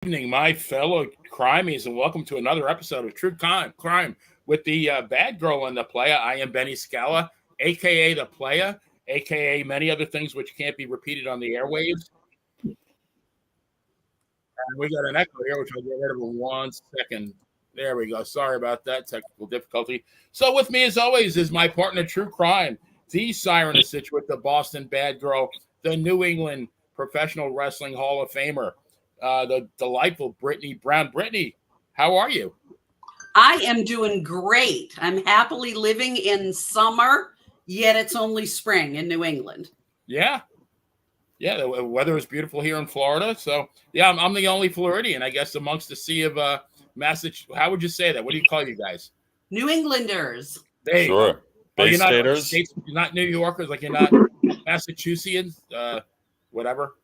Evening, my fellow crimies, and welcome to another episode of True Crime with the bad girl in the Playa. I am Benny Scala, aka the Playa, aka many other things which can't be repeated on the airwaves. And we got an echo here, which I'll get rid of in 1 second. There we go. Sorry about that technical difficulty. So with me, as always, is my partner, True Crime, the Siren of Situate, the Boston bad girl, the New England Professional Wrestling Hall of Famer, the delightful Brittany Brown. Brittany, how are you? I am doing great. I'm happily living in summer, yet it's only spring in New England. Yeah. The weather is beautiful here in Florida. So, yeah, I'm the only Floridian, I guess, amongst the sea of Massachusetts. How would you say that? What do you call you guys? New Englanders. There you Sure. go. Bay you're not Staters? States, you're not New Yorkers, like you're not Massachusettsians, whatever.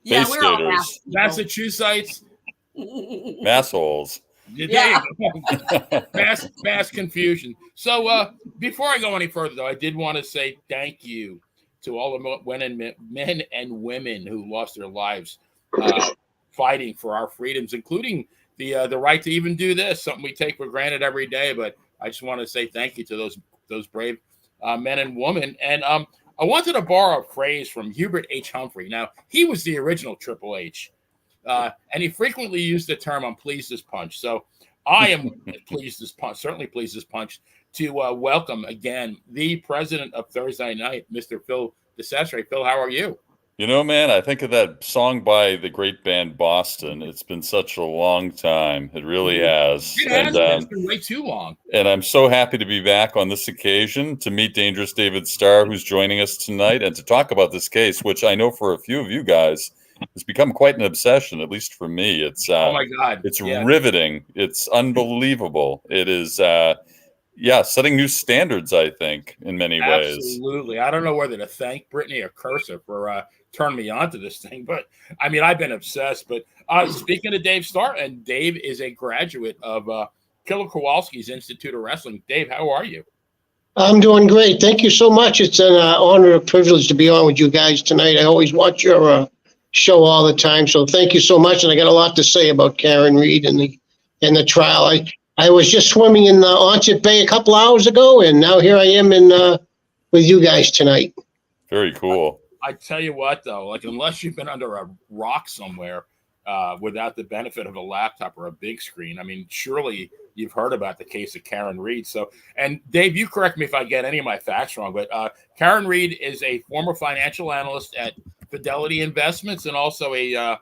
Yeah, Bay we're all Staters. Massachusetts. Massholes. Yeah. Mass confusion. So before I go any further, though, I did want to say thank you to all the men and women who lost their lives fighting for our freedoms, including the right to even do this, something we take for granted every day. But I just want to say thank you to those brave men and women. And I wanted to borrow a phrase from Hubert H. Humphrey. Now, he was the original Triple H. And he frequently used the term "I'm pleased as punch." So I am pleased as punch, certainly pleased as punch, to welcome again the president of Thursday Night, Mr. Phil DeCesare. Phil, how are you? You know, man, I think of that song by the great band Boston. It's been such a long time. It really has. It has been. It's been way too long. And I'm so happy to be back on this occasion to meet Dangerous David Starr, who's joining us tonight, and to talk about this case, which I know for a few of you guys it's become quite an obsession, at least for me. It's oh my God, it's riveting. It's unbelievable. It is, setting new standards. I think in many ways. Absolutely. I don't know whether to thank Brittany or curse her for turning me on to this thing, but I mean, I've been obsessed. But speaking of Dave Starr, and Dave is a graduate of Killer Kowalski's Institute of Wrestling. Dave, how are you? I'm doing great. Thank you so much. It's an honor and privilege to be on with you guys tonight. I always watch your show all the time, so thank you so much. And I got a lot to say about Karen Reed and the trial. I was just swimming in Onset Bay a couple hours ago, and now here I am with you guys tonight. Very cool. I tell you what, though, like unless you've been under a rock somewhere without the benefit of a laptop or a big screen, I mean, surely you've heard about the case of Karen Reed. So, and Dave, you correct me if I get any of my facts wrong, but Karen Reed is a former financial analyst at Fidelity Investments and also a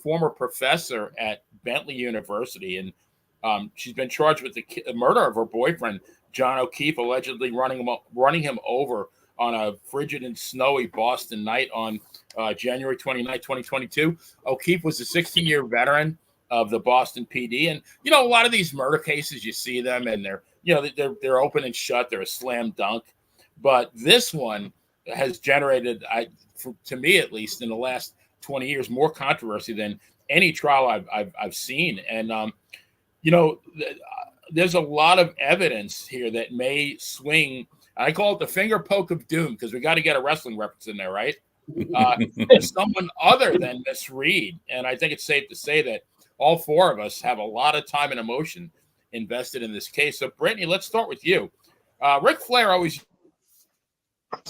former professor at Bentley University. And she's been charged with the murder of her boyfriend, John O'Keefe, allegedly running him over on a frigid and snowy Boston night on January 29, 2022. O'Keefe was a 16-year veteran of the Boston PD. And, you know, a lot of these murder cases, you see them and they're open and shut. They're a slam dunk. But this one has generated, to me at least, in the last 20 years, more controversy than any trial I've seen. And, there's a lot of evidence here that may swing. I call it the finger poke of doom because we got to get a wrestling reference in there, right? Someone other than Miss Reed. And I think it's safe to say that all four of us have a lot of time and emotion invested in this case. So, Brittany, let's start with you. Ric Flair always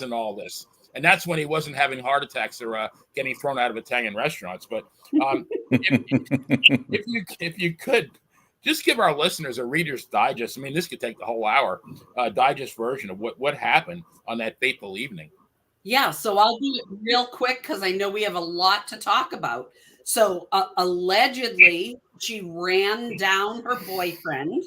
in all this. And that's when he wasn't having heart attacks or getting thrown out of Italian restaurants. But if you could, just give our listeners a Reader's Digest. I mean, this could take the whole hour, digest version of what happened on that fateful evening. Yeah, so I'll do it real quick because I know we have a lot to talk about. So allegedly, she ran down her boyfriend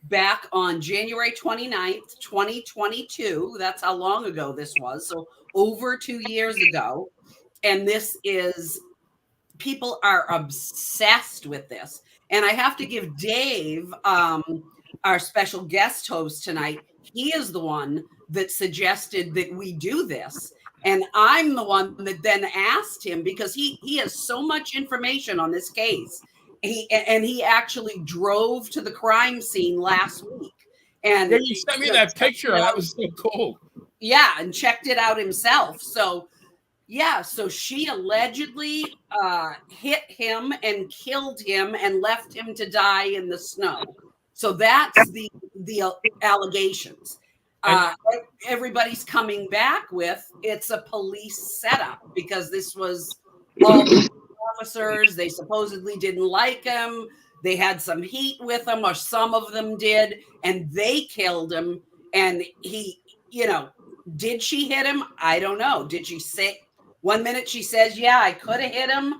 back on January 29th, 2022. That's how long ago this was. So over 2 years ago. And people are obsessed with this. And I have to give Dave, our special guest host tonight, he is the one that suggested that we do this. And I'm the one that then asked him because he has so much information on this case. He actually drove to the crime scene last week. And you sent me that picture. That was so cool. Yeah, and checked it out himself. So Yeah, so she allegedly hit him and killed him and left him to die in the snow. So that's the allegations. Everybody's coming back with it's a police setup because this was all the officers. They supposedly didn't like him. They had some heat with him, or some of them did, and they killed him. And he, did she hit him? I don't know. Did she say? One minute she says, yeah, I could have hit him.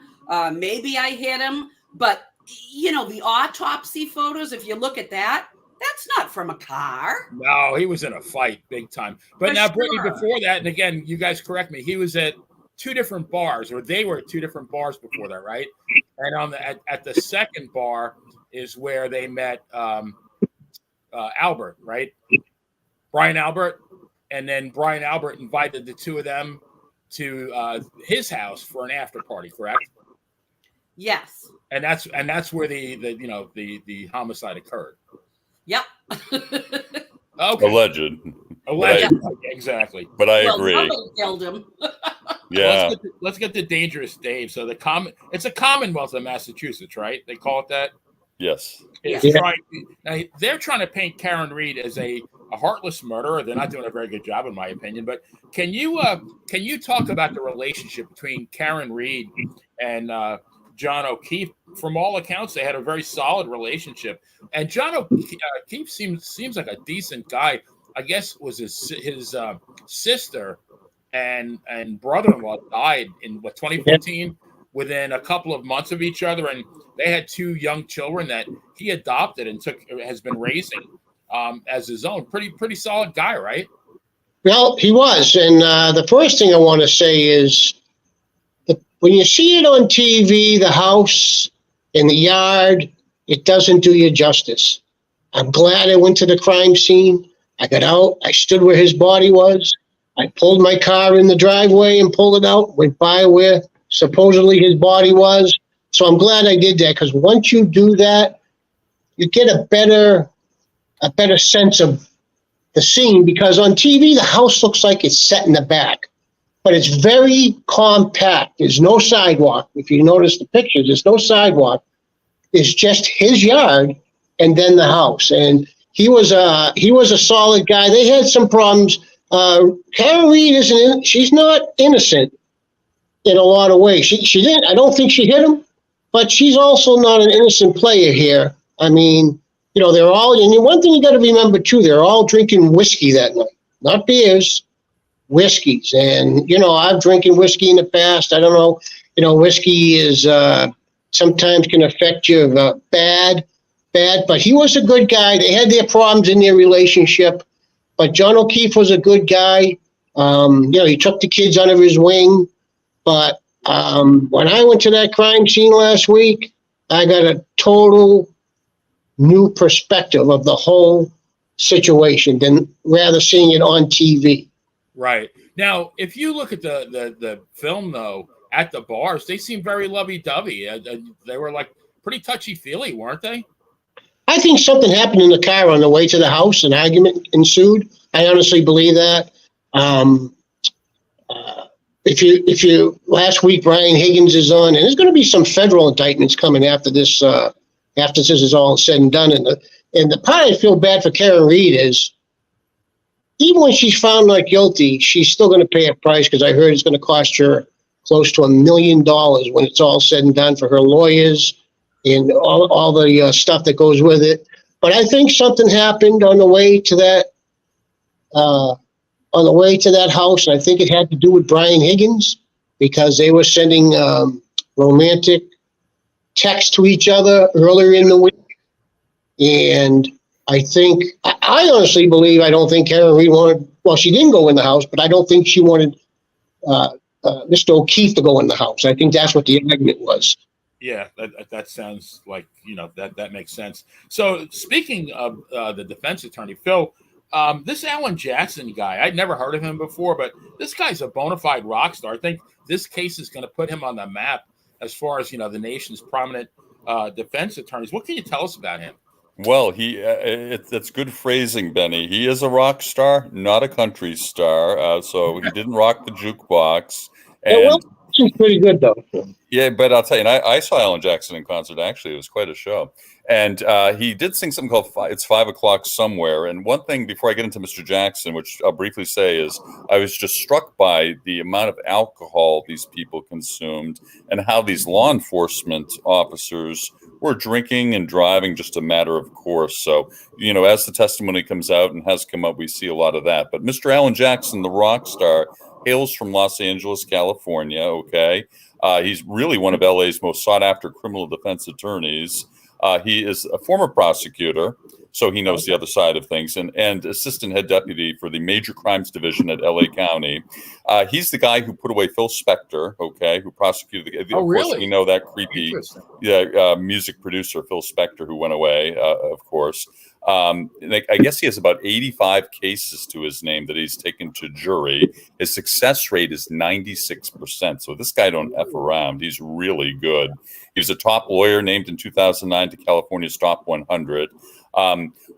Maybe I hit him. But, the autopsy photos, if you look at that, that's not from a car. No, he was in a fight big time. But now, Brittany, before that, and again, you guys correct me, he was at two different bars, or they were at two different bars before that, right? And on at the second bar is where they met Albert, right? Brian Albert. And then Brian Albert invited the two of them to his house for an after party, correct? Yes. And that's where the homicide occurred. Yep. Okay. Alleged. Exactly. But I agree. Somebody killed him. Yeah. Let's get to Dangerous Dave. So it's a Commonwealth of Massachusetts, right? They call it that. Yes. They're trying to paint Karen Reed as a heartless murderer. They're not doing a very good job, in my opinion. But can you talk about the relationship between Karen Reed and John O'Keefe? From all accounts, they had a very solid relationship. And John O'Keefe seems like a decent guy. I guess it was his sister and brother-in-law died in 2014. Within a couple of months of each other, and they had two young children that he adopted and has been raising as his own. Pretty solid guy, right? Well, he was. And the first thing I want to say is when you see it on TV, the house in the yard, it doesn't do you justice. I'm glad I went to the crime scene. I got out. I stood where his body was. I pulled my car in the driveway and pulled it out, went by where supposedly his body was. So I'm glad I did that, because once you do that, you get a better sense of the scene, because on TV, the house looks like it's set in the back, but it's very compact. There's no sidewalk. If you notice the pictures, there's no sidewalk. It's just his yard and then the house. And he was a solid guy. They had some problems. Karen Reed she's not innocent in a lot of ways. She didn't. I don't think she hit him, but she's also not an innocent player here. I mean, they're all, and one thing you got to remember too, they're all drinking whiskey that night, not beers, whiskeys. And, I've drinking whiskey in the past. I don't know, whiskey is, sometimes can affect you bad, but he was a good guy. They had their problems in their relationship, but John O'Keefe was a good guy. He took the kids under his wing. But when I went to that crime scene last week, I got a total new perspective of the whole situation than rather seeing it on TV. Right. Now, if you look at the film, though, at the bars, they seem very lovey-dovey. They were like pretty touchy-feely, weren't they? I think something happened in the car on the way to the house. An argument ensued. I honestly believe that. If you last week, Brian Higgins is on, and there's going to be some federal indictments coming after this is all said and done. And the part I feel bad for Karen Reed is, even when she's found not guilty, she's still going to pay a price, because I heard it's going to cost her close to $1 million when it's all said and done, for her lawyers and all the stuff that goes with it. But I think something happened on the way to that. House, and I think it had to do with Brian Higgins, because they were sending romantic texts to each other earlier in the week. And I honestly believe, I don't think Karen Reed she didn't go in the house, but I don't think she wanted Mr. O'Keefe to go in the house. I think that's what the argument was. Yeah, that sounds like, that makes sense. So speaking of the defense attorney, Phil, this Alan Jackson guy, I'd never heard of him before, but this guy's a bona fide rock star. I think this case is going to put him on the map as far as, the nation's prominent defense attorneys. What can you tell us about him? Well, that's good phrasing, Benny. He is a rock star, not a country star. So he didn't rock the jukebox. And well, she's pretty good though. yeah, but I'll tell you, and I saw Alan Jackson in concert. Actually, it was quite a show. And he did sing something called "It's 5 O'clock Somewhere." And one thing before I get into Mr. Jackson, which I'll briefly say, is I was just struck by the amount of alcohol these people consumed and how these law enforcement officers were drinking and driving just a matter of course. So, you know, as the testimony comes out and has come up, we see a lot of that. But Mr. Alan Jackson, the rock star, hails from Los Angeles, California. Okay. He's really one of LA's most sought after criminal defense attorneys. He is a former prosecutor, so he knows the other side of things, and assistant head deputy for the Major Crimes Division at LA County. He's the guy who put away Phil Spector, okay, who prosecuted the. Oh, really? Of course, we know that creepy music producer, Phil Spector, who went away, of course. I guess he has about 85 cases to his name that he's taken to jury. His success rate is 96%. So this guy don't F around. He's really good. He was a top lawyer named in 2009 to California's top 100.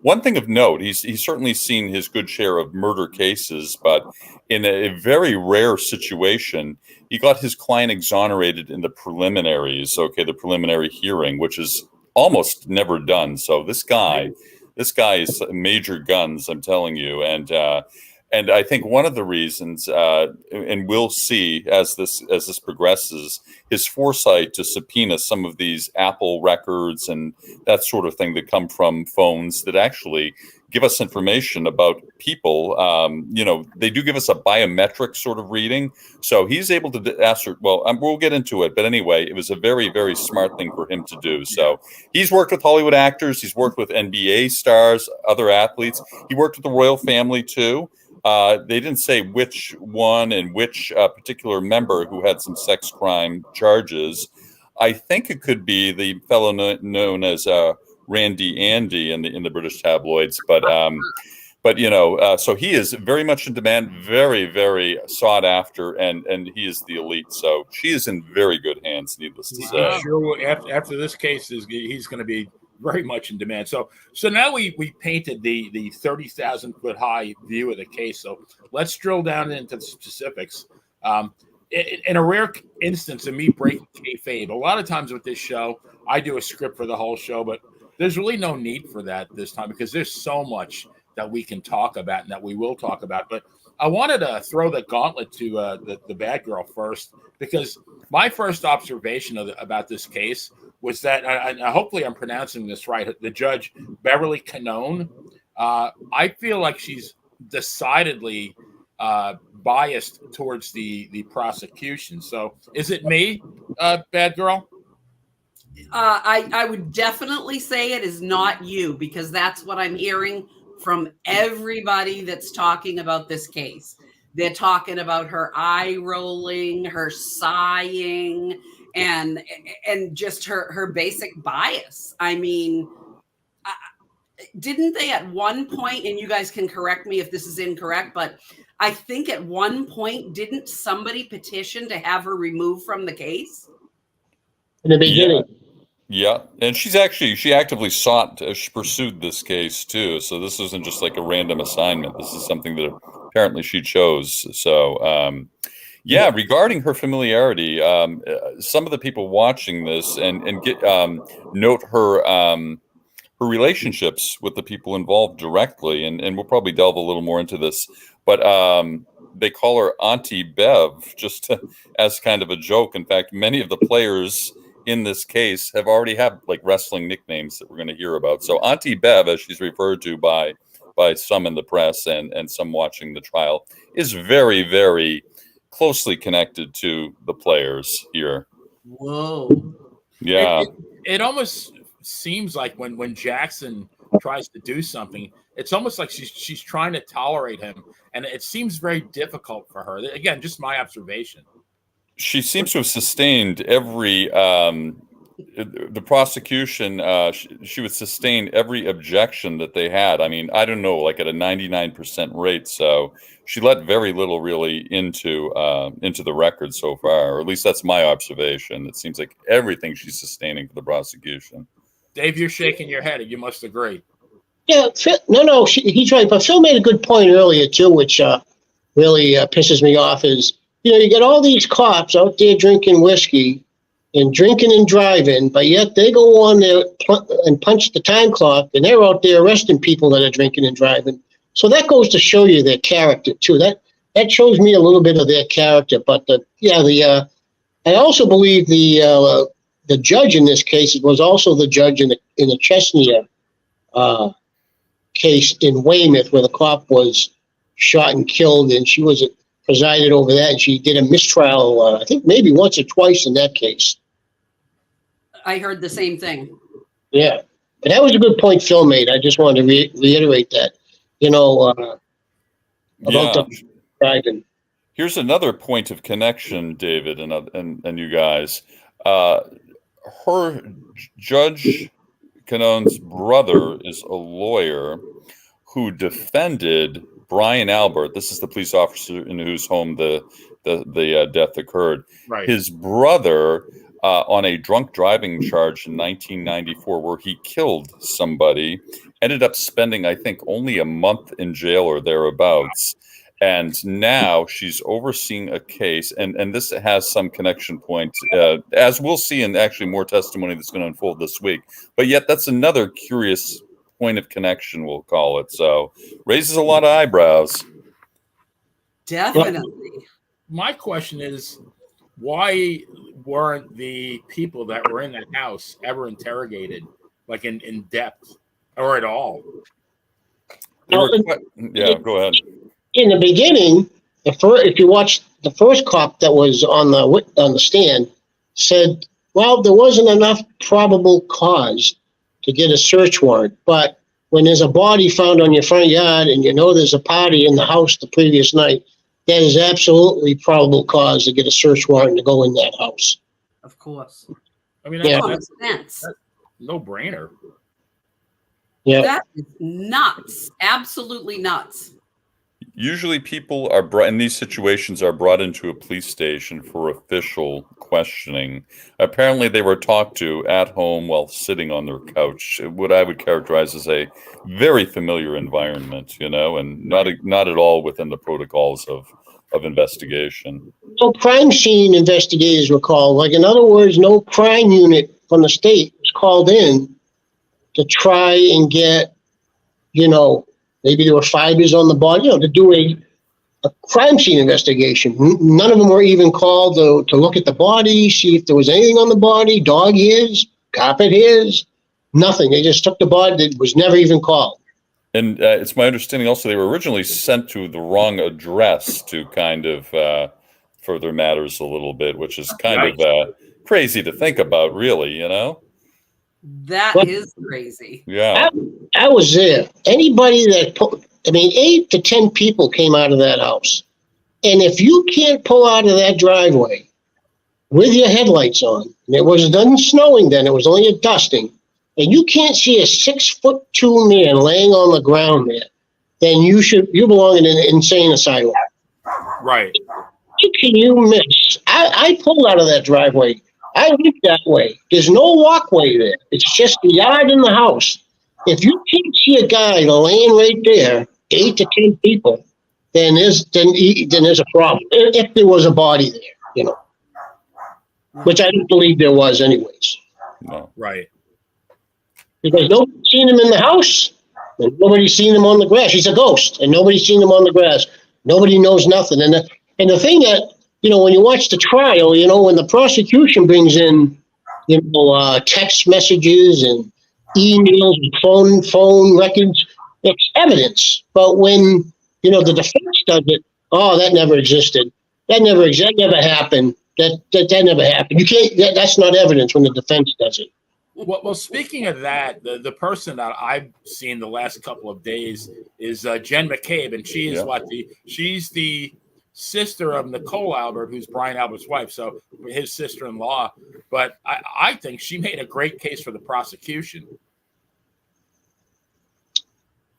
One thing of note, he's certainly seen his good share of murder cases, but in a very rare situation, he got his client exonerated in the preliminaries, okay, the preliminary hearing, which is almost never done. So this guy is major guns, I'm telling you. And I think one of the reasons, and we'll see as this progresses, his foresight to subpoena some of these Apple records and that sort of thing that come from phones that actually give us information about people. You know, they do give us a biometric sort of reading. So he's able to answer, well, we'll get into it. But anyway, it was a very, very smart thing for him to do. So he's worked with Hollywood actors. He's worked with NBA stars, other athletes. He worked with the royal family, too. They didn't say which one and which particular member who had some sex crime charges. I think it could be the fellow known as Randy Andy in the British tabloids, but you know, so he is very much in demand, very, very sought after, and he is the elite. So she is in very good hands, needless to say. Sure, after this case he's going to be very much in demand. So now we painted the 30,000 foot high view of the case. So let's drill down into the specifics. In a rare instance of me breaking kayfabe, a lot of times with this show, I do a script for the whole show, but there's really no need for that this time because there's so much that we can talk about and that we will talk about. But I wanted to throw the gauntlet to the bad girl first, because my first observation about this case was that, and hopefully I'm pronouncing this right, the judge, Beverly Cannon, I feel like she's decidedly biased towards the prosecution. So is it me, bad girl? I would definitely say it is not you, because that's what I'm hearing from everybody that's talking about this case. They're talking about her eye rolling, her sighing, and just her basic bias. I mean, didn't they at one point, and you guys can correct me if this is incorrect, but I think at one point, didn't somebody petition to have her removed from the case? In the beginning. Yeah, and she actively she pursued this case too. So this isn't just like a random assignment. This is something that apparently she chose. So, regarding her familiarity, some of the people watching this and note her relationships with the people involved directly, and we'll probably delve a little more into this. But they call her Auntie Bev just as kind of a joke. In fact, many of the players in this case have already have like wrestling nicknames that we're going to hear about. So Auntie Bev, as she's referred to by some in the press and some watching the trial, is very, very closely connected to the players here. Whoa. Yeah. It almost seems like when Jackson tries to do something, it's almost like she's trying to tolerate him, and it seems very difficult for her. Again, just my observation. She seems to have sustained every the prosecution. She would sustain every objection that they had. I mean, I don't know, like at a 99% rate. So she let very little really into the record so far, or at least that's my observation. It seems like everything she's sustaining for the prosecution. Dave, you're shaking your head. You must agree. Yeah, he's right. But Phil made a good point earlier too, which really pisses me off. Is you get all these cops out there drinking whiskey and drinking and driving, but yet they go on there and punch the time clock, and they're out there arresting people that are drinking and driving. So that goes to show you their character too. That shows me a little bit of their character. But I also believe the judge in this case was also the judge in the Chesney case in Weymouth, where the cop was shot and killed, and she was presided over that, and she did a mistrial, I think maybe once or twice in that case. I heard the same thing. Yeah, but that was a good point Phil made. I just wanted to reiterate that, about the driving. Here's another point of connection, David, and you guys. Judge Cannon's brother is a lawyer who defended Brian Albert. This is the police officer in whose home the death occurred. Right. His brother on a drunk driving charge in 1994, where he killed somebody, ended up spending, I think, only a month in jail or thereabouts. And now she's overseeing a case, and this has some connection points, as we'll see in actually more testimony that's going to unfold this week. But yet that's another curious point of connection, we'll call it. So raises a lot of eyebrows. Definitely. My question is, why weren't the people that were in that house ever interrogated, like in depth or at all? Go ahead. In the beginning, if you watch the first cop that was on the stand, said, well, there wasn't enough probable cause to get a search warrant. But when there's a body found on your front yard and there's a party in the house the previous night, that is absolutely probable cause to get a search warrant to go in that house. Of course. I mean, that's no brainer. Yeah, that is nuts. Absolutely nuts. Usually people are brought in these situations are brought into a police station for official questioning. Apparently they were talked to at home while sitting on their couch, what I would characterize as a very familiar environment, and not at all within the protocols of investigation. No crime scene investigators were called. Like, in other words, no crime unit from the state was called in to try and get, maybe there were fibers on the body, to do a crime scene investigation. None of them were even called to look at the body, see if there was anything on the body, dog hairs, carpet hairs, nothing. They just took the body. It was never even called. And it's my understanding also they were originally sent to the wrong address to kind of further matters a little bit, which is kind of crazy to think about, really, That is crazy. Yeah. I was there. Anybody 8 to 10 people came out of that house. And if you can't pull out of that driveway with your headlights on, and it wasn't snowing then, it was only a dusting, and you can't see a 6'2" man laying on the ground there, then you belong in an insane asylum. Right. How can you miss? I pulled out of that driveway. I live that way. There's no walkway there. It's just the yard and the house. If you can't see a guy laying right there, 8 to 10 people, then there's a problem. If there was a body there, which I don't believe there was, anyways. No. Right. Because nobody's seen him in the house, and nobody's seen him on the grass. He's a ghost, and nobody's seen him on the grass. Nobody knows nothing. And the thing that, when you watch the trial, when the prosecution brings in, text messages and emails and phone records, it's evidence. But when, the defense does it, that never existed. That never happened. That never happened. You can't, that's not evidence when the defense does it. Well, speaking of that, the person that I've seen the last couple of days is Jen McCabe, and she is she's the sister of Nicole Albert, who's Brian Albert's wife, so his sister-in-law. But I think she made a great case for the prosecution.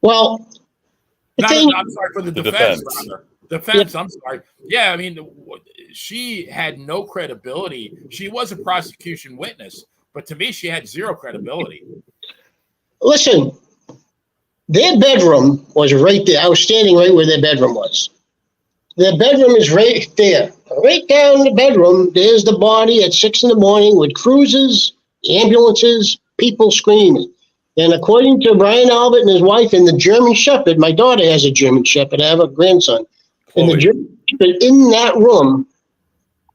Well, I'm sorry, for the defense. Defense, I'm sorry. Yeah, I mean, she had no credibility. She was a prosecution witness, but to me, she had zero credibility. Listen, their bedroom was right there. I was standing right where their bedroom was. The bedroom is right there. Right down the bedroom, there's the body at 6 a.m. with cruisers, ambulances, people screaming. And according to Brian Albert and his wife and the German Shepherd, my daughter has a German Shepherd. I have a grandson. And the German Shepherd in that room,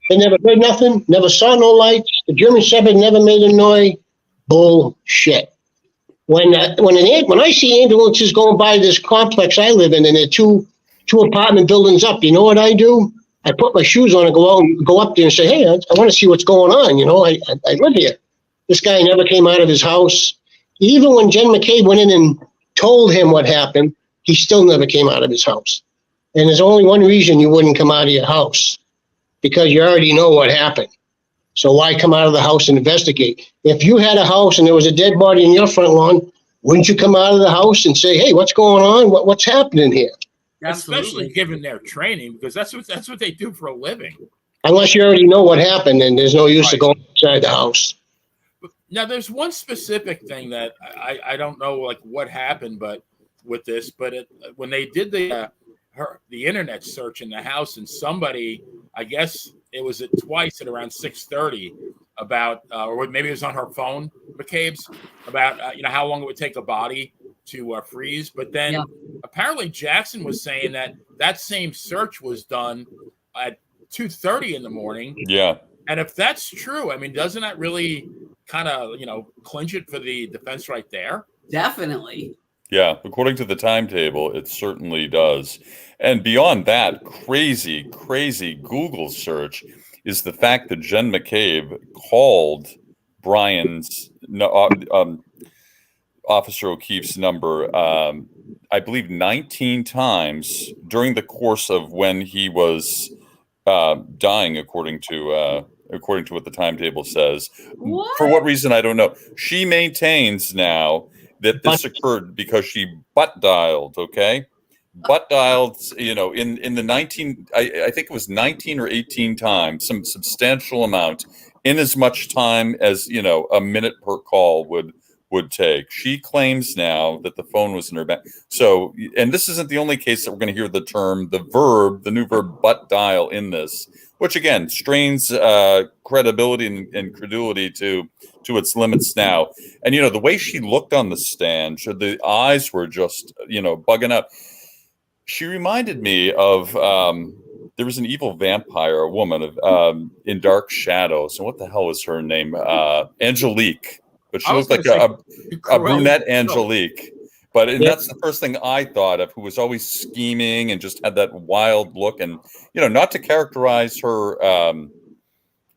they never heard nothing, never saw no lights. The German Shepherd never made a noise. Bullshit. When I see ambulances going by this complex I live in, and they're two apartment buildings up, you know what I do? I put my shoes on and go up there and say, hey, I want to see what's going on. You know, I live here. This guy never came out of his house. Even when Jen McCabe went in and told him what happened, he still never came out of his house. And there's only one reason you wouldn't come out of your house, because you already know what happened. So why come out of the house and investigate? If you had a house and there was a dead body in your front lawn, wouldn't you come out of the house and say, hey, what's going on? What's happening here? Absolutely. Especially given their training, because that's what they do for a living. Unless you already know what happened, and there's no use to go inside the house. Now, there's one specific thing that I don't know, like what happened, but with this, but when they did the internet search in the house, and somebody, I guess it was twice at around 6:30 about, or maybe it was on her phone, McCabe's, about how long it would take a body to freeze. But then apparently Jackson was saying that same search was done at 2:30 in the morning. Yeah. And if that's true, I mean, doesn't that really kind of, clinch it for the defense right there? Definitely. Yeah, according to the timetable, it certainly does. And beyond that, crazy Google search is the fact that Jen McCabe called Brian's Officer O'Keefe's number, I believe 19 times during the course of when he was dying, according to what the timetable says. What? For what reason, I don't know. She maintains now that this occurred because she butt dialed, okay? Butt dialed, in the 19, I think it was 19 or 18 times, some substantial amount, in as much time as, a minute per call would take. She claims now that the phone was in her back. So, and this isn't the only case that we're going to hear the new verb butt dial in this, which again strains credibility and credulity to its limits now. And the way she looked on the stand, the eyes were just bugging out. She reminded me of there was an evil vampire, a woman in Dark Shadows, and what the hell was her name? Angelique, but she looked like a brunette Angelique. But that's the first thing I thought of, who was always scheming and just had that wild look. And, not to characterize her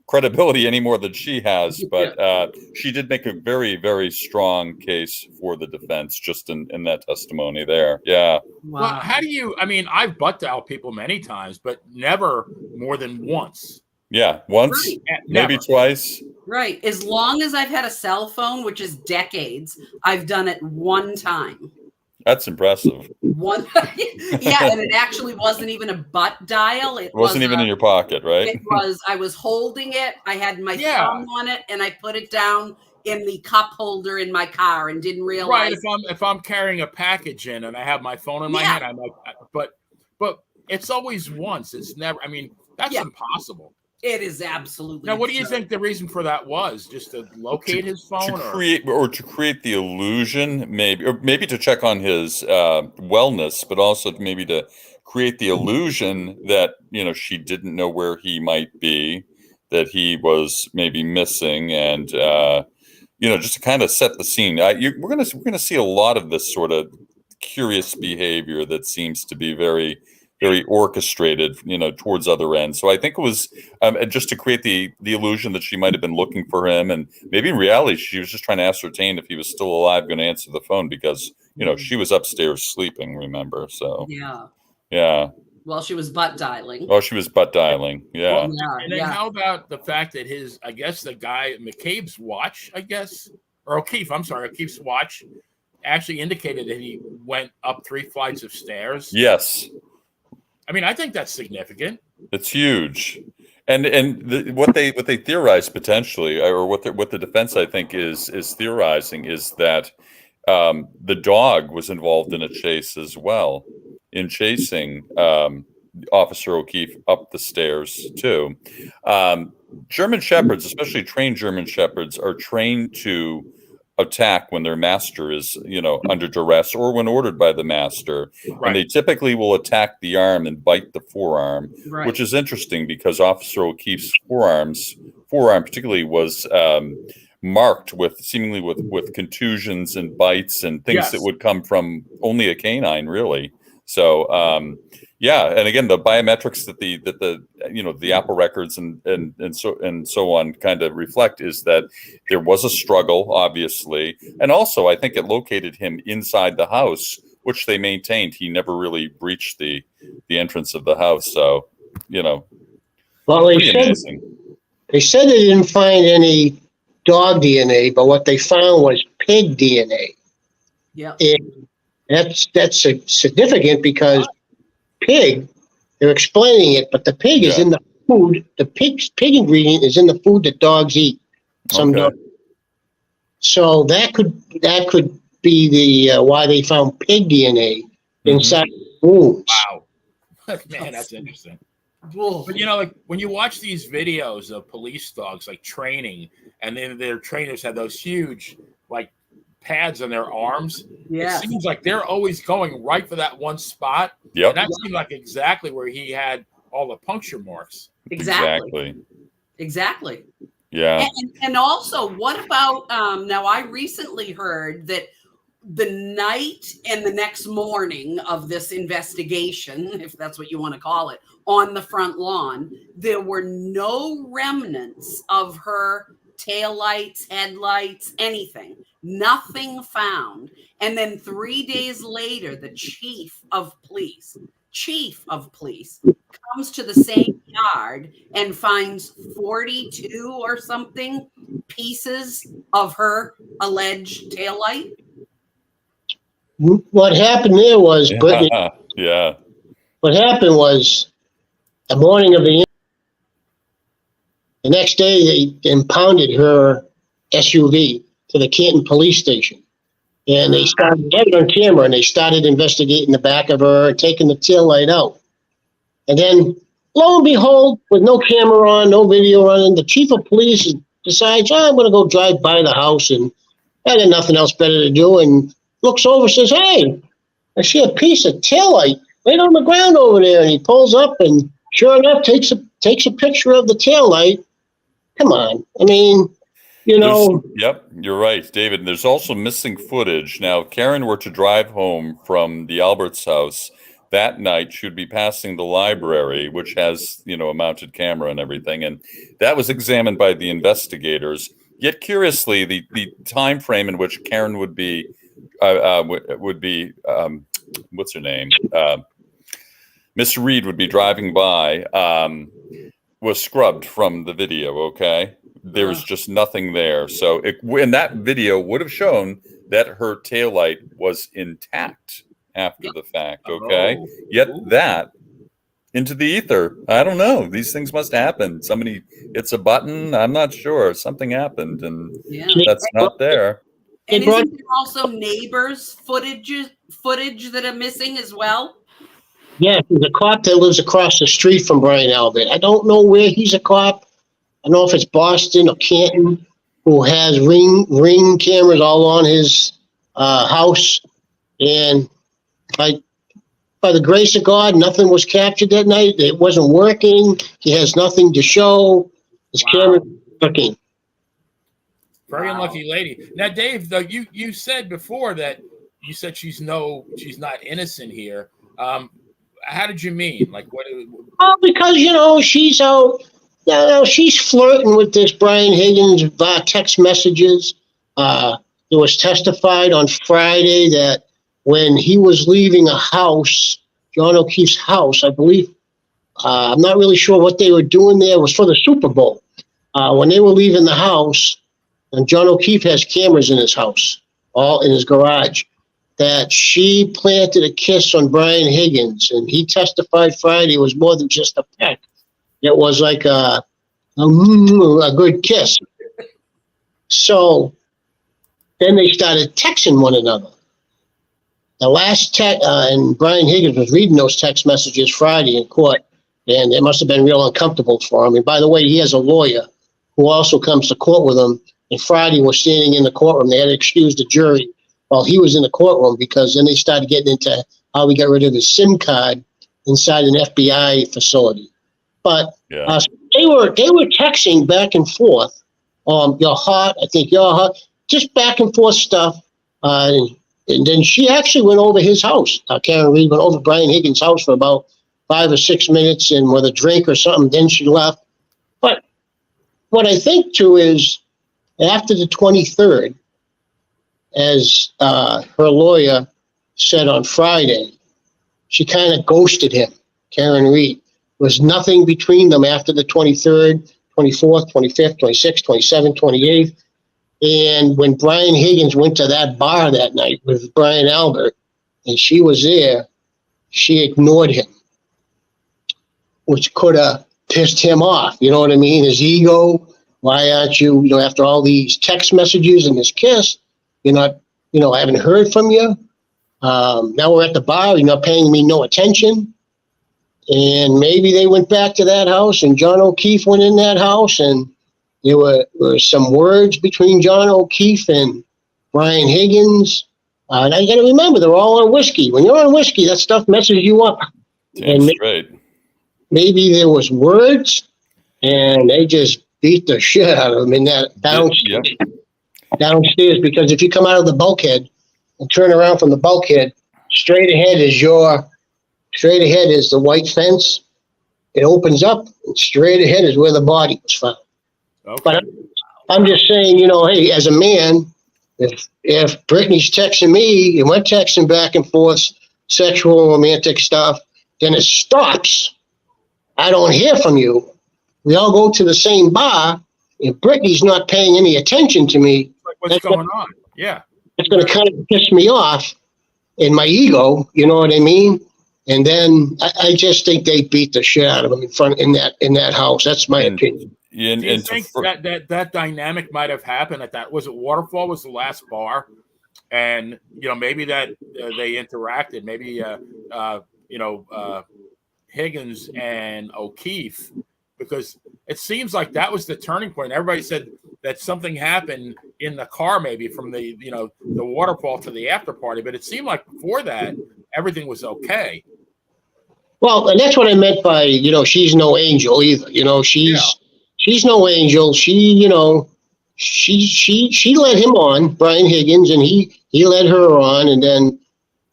credibility any more than she has, but she did make a very, very strong case for the defense just in that testimony there. Yeah. Wow. Well, how do you, I've butt dialed people many times, but never more than once. Yeah, once, maybe twice. Right. As long as I've had a cell phone, which is decades, I've done it one time. That's impressive. One, yeah, and it actually wasn't even a butt dial. It wasn't even in your pocket, right? It was. I was holding it. I had my thumb on it, and I put it down in the cup holder in my car, and didn't realize. Right. If I'm carrying a package in and I have my phone in my hand, I'm like, but it's always once. It's never. That's impossible. It is absolutely. Now, what do you think the reason for that was? Just to locate his phone, to create the illusion, maybe to check on his wellness, but also maybe to create the illusion that she didn't know where he might be, that he was maybe missing, and just to kind of set the scene. We're gonna see a lot of this sort of curious behavior that seems to be very, very orchestrated, towards other ends. So I think it was just to create the illusion that she might have been looking for him, and maybe in reality she was just trying to ascertain if he was still alive, going to answer the phone, because she was upstairs sleeping. Remember? So yeah. Well, she was butt dialing. Oh, she was butt dialing. Yeah. And then how about the fact that the guy McCabe's watch, or O'Keefe's watch actually indicated that he went up 3 flights of stairs. Yes. I think that's significant. It's huge, and what they theorize potentially, or what the defense I think is theorizing, is that the dog was involved in a chase as well, in chasing Officer O'Keefe up the stairs too. German Shepherds, especially trained German Shepherds, are trained to attack when their master is, under duress or when ordered by the master. Right. And they typically will attack the arm and bite the forearm, Right. which is interesting because Officer O'Keefe's forearm particularly was marked seemingly with contusions and bites and things Yes. that would come from only a canine, really. So, and again, the biometrics that the Apple records and so on kind of reflect is that there was a struggle, obviously, and also I think it located him inside the house, which they maintained. He never really breached the entrance of the house. So, Well, they said they didn't find any dog DNA, but what they found was pig DNA. Yeah. And that's significant because pig, they're explaining it, but the pig is in the food. The pig ingredient is in the food that dogs eat. Dogs. So that could be the why they found pig DNA inside the wounds. Wow, man, that's interesting. But like when you watch these videos of police dogs like training, and then their trainers have those huge like pads on their arms. Yeah. It seems like they're always going right for that one spot. Yep. And that seemed like exactly where he had all the puncture marks. Exactly. Yeah. And also, what about now? I recently heard that the night and the next morning of this investigation, if that's what you want to call it, on the front lawn, there were no remnants of her taillights, headlights, anything. Nothing found. And then 3 days later, the chief of police comes to the same yard and finds 42 or something pieces of her alleged taillight. What happened there was, Brittany, what happened was the morning of the next day, they impounded her SUV to the Canton police station. And they started getting on camera and they started investigating the back of her, taking the taillight out. And then, lo and behold, with no camera on, no video running, the chief of police decides, I'm going to go drive by the house and I got nothing else better to do. And looks over and says, hey, I see a piece of taillight right on the ground over there. And he pulls up and sure enough takes a picture of the taillight. Come on. I mean, Yep, you're right, David. There's also missing footage. Now, if Karen were to drive home from the Alberts house that night, she would be passing the library, which has, a mounted camera and everything. And that was examined by the investigators. Yet curiously, the time frame in which Karen would be what's her name? Miss Reed would be driving by, was scrubbed from the video, okay? There was just nothing there. So in that video would have shown that her taillight was intact after the fact, okay? Yet that into the ether. I don't know. These things must happen. Somebody hits a button. I'm not sure. Something happened and that's not there. And isn't there also neighbors' footage that are missing as well? Yeah, there's a cop that lives across the street from Brian Albert. I don't know where he's a cop. I don't know if it's Boston or Canton, who has ring cameras all on his house. And by the grace of God, nothing was captured that night. It wasn't working. He has nothing to show. His camera working. Very unlucky lady. Now, Dave, though you said before that you said she's not innocent here. How did you mean? Like what? Oh, because she's out. She's flirting with this Brian Higgins via text messages. It was testified on Friday that when he was leaving a house, John O'Keefe's house, I believe, I'm not really sure what they were doing there. It was for the Super Bowl. When they were leaving the house, and John O'Keefe has cameras in his house, all in his garage, that she planted a kiss on Brian Higgins, and he testified Friday it was more than just a peck. It was like a good kiss. So then they started texting one another. the last text, and Brian Higgins was reading those text messages Friday in court, and it must have been real uncomfortable for him. And by the way, he has a lawyer who also comes to court with him. And Friday was standing in the courtroom. They had to excuse the jury while he was in the courtroom, because then they started getting into how we got rid of his SIM card inside an FBI facility. But they were texting back and forth. You're hot. I think you're hot. Just back and forth stuff. And then she actually went over his house. Karen Reed went over Brian Higgins' house for about 5 or 6 minutes and with a drink or something. Then she left. But what I think, too, is after the 23rd, as her lawyer said on Friday, she kind of ghosted him, Karen Reed. There was nothing between them after the 23rd, 24th, 25th, 26th, 27th, 28th. And when Brian Higgins went to that bar that night with Brian Albert, and she was there, she ignored him, which could have pissed him off. You know what I mean? His ego. Why aren't you, after all these text messages and this kiss, you're not, I haven't heard from you. Now we're at the bar, you're not paying me no attention. And maybe they went back to that house, and John O'Keefe went in that house, and there were some words between John O'Keefe and Brian Higgins. And I got to remember, they're all on whiskey. When you're on whiskey, that stuff messes you up. Damn straight. Maybe there was words, and they just beat the shit out of him in that downstairs. Because if you come out of the bulkhead and turn around from the bulkhead, straight ahead is the white fence. It opens up, and straight ahead is where the body was found. Okay. But I'm just saying, hey, as a man, if Brittany's texting me and we're texting back and forth sexual, romantic stuff, then it stops. I don't hear from you. We all go to the same bar. If Brittany's not paying any attention to me, what's going on? Yeah. It's going to kind of piss me off in my ego. You know what I mean? And then I just think they beat the shit out of him in that house. That's my opinion. Do you think that dynamic might have happened at that? Was it Waterfall was the last bar, and maybe that they interacted. Maybe Higgins and O'Keefe, because it seems like that was the turning point. Everybody said that something happened in the car, maybe from the the Waterfall to the after party, but it seemed like before that everything was okay. Well, and that's what I meant by she's no angel either. She's no angel. She led him on, Brian Higgins, and he led her on, and then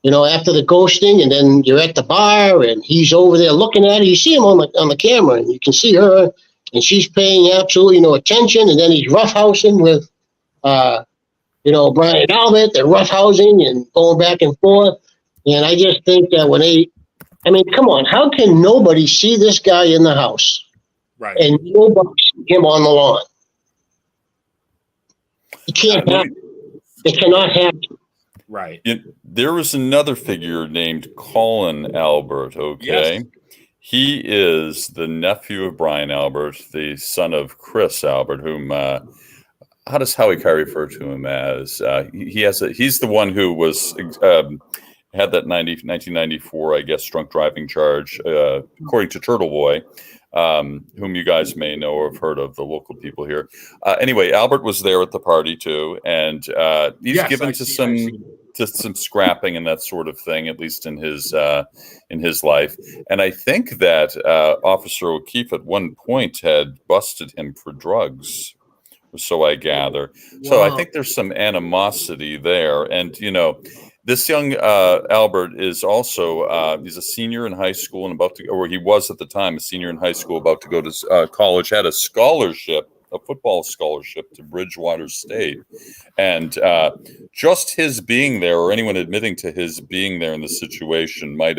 after the ghosting, and then you're at the bar, and he's over there looking at her. You see him on the camera, and you can see her, and she's paying absolutely no attention. And then he's roughhousing with, Brian Albert. They're roughhousing and going back and forth. And I just think that come on, how can nobody see this guy in the house, right, and nobody see him on the lawn? It can't happen. It cannot happen. Right. There was another figure named Colin Albert, okay? Yes. He is the nephew of Brian Albert, the son of Chris Albert, whom, how does Howie Carey refer to him as? He's the one who was, had that 1994, I guess, drunk driving charge, according to Turtle Boy, whom you guys may know or have heard of, the local people here. Anyway, Albert was there at the party too, and he's given to some scrapping and that sort of thing, at least in his life. And I think that Officer O'Keefe at one point had busted him for drugs, so I gather. Wow. So I think there's some animosity there, and this young Albert is also, he's a senior in high school and he was at the time a senior in high school, about to go to college, had a scholarship, a football scholarship to Bridgewater State. And just his being there, or anyone admitting to his being there in the situation, might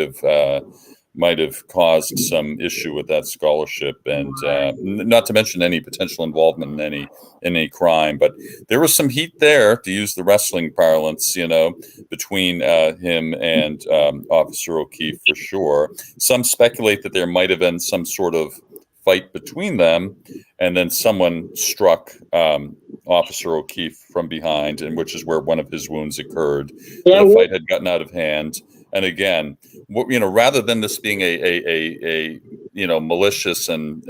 have caused some issue with that scholarship, and not to mention any potential involvement in any crime. But there was some heat there, to use the wrestling parlance, between him and Officer O'Keefe, for sure. Some speculate that there might have been some sort of fight between them, and then someone struck Officer O'Keefe from behind, and which is where one of his wounds occurred. Yeah, The fight had gotten out of hand, and again, rather than this being a malicious and